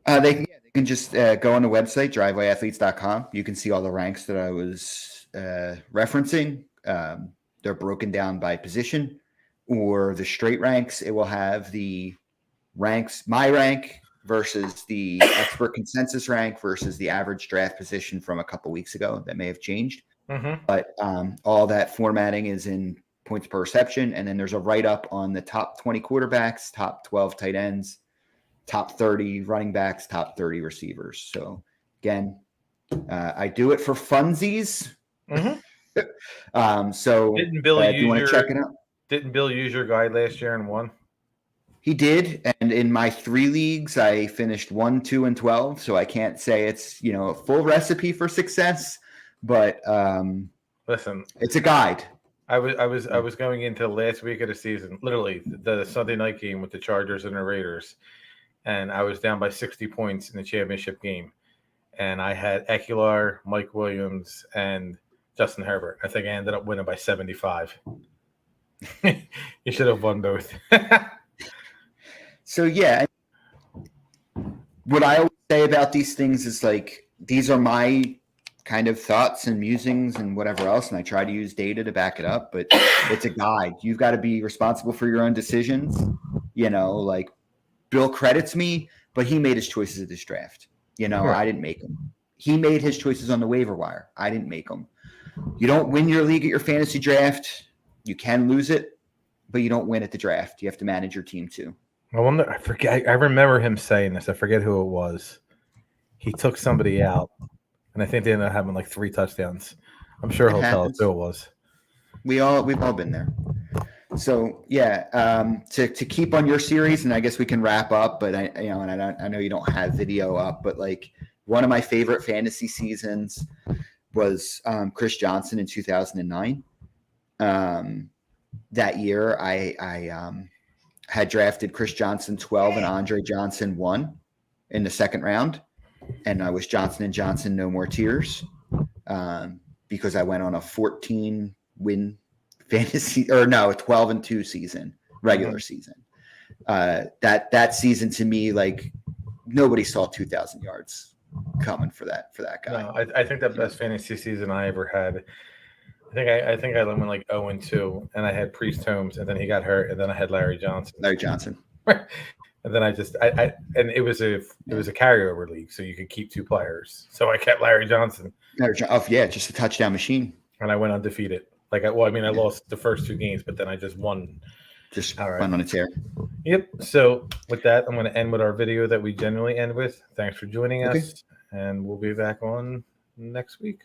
They can just go on the website, drivewayathletes.com. You can see all the ranks that I was referencing. They're broken down by position or the straight ranks. It will have the ranks, my rank versus the expert consensus rank versus the average draft position from a couple weeks ago. That may have changed. Mm-hmm. But all that formatting is in points per reception. And then there's a write-up on the top 20 quarterbacks, top 12 tight ends, top 30 running backs, top 30 receivers. So again, I do it for funsies. Mm-hmm. So didn't Bill if you want to check it out? Didn't Bill use your guide last year and won? He did. And in my 3 leagues, I finished 1, 2, and 12. So I can't say it's, a full recipe for success, but listen, it's a guide. I was going into the last week of the season, literally the Sunday night game with the Chargers and the Raiders, and I was down by 60 points in the championship game, and I had Ekeler, Mike Williams, and Justin Herbert. I think I ended up winning by 75. You should have won both. So yeah, what I always say about these things is like these are my kind of thoughts and musings and whatever else, and I try to use data to back it up, but it's a guide. You've got to be responsible for your own decisions. Like Bill credits me, but he made his choices at this draft. I didn't make them. He made his choices on the waiver wire. I didn't make them. You don't win your league at your fantasy draft. You can lose it, but you don't win at the draft. You have to manage your team too. I forget. I remember him saying this. I forget who it was. He took somebody out, and I think they ended up having like 3 touchdowns. I'm sure he'll tell us who it was. We've all been there. So yeah, to keep on your series, and I guess we can wrap up. But I know you don't have video up, but like one of my favorite fantasy seasons was Chris Johnson in 2009. That year, I had drafted Chris Johnson 12 and Andre Johnson 1 in the second round, and I was Johnson & Johnson no more tears because I went on a 14-win fantasy a 12-2 season, regular season. That season to me, like nobody saw 2,000 yards coming for that guy. No, I think the best fantasy season I ever had. I think I went like 0-2, and I had Priest Holmes, and then he got hurt, and then I had Larry Johnson. And then and it was a carryover league, so you could keep 2 players. So I kept Larry Johnson. Just a touchdown machine. And I went undefeated. I lost the first 2 games, but then I just won. Just went on a tear. Yep. So with that, I'm going to end with our video that we generally end with. Thanks for joining us, and we'll be back on next week.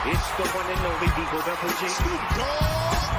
It's the one and only Eagle Double G.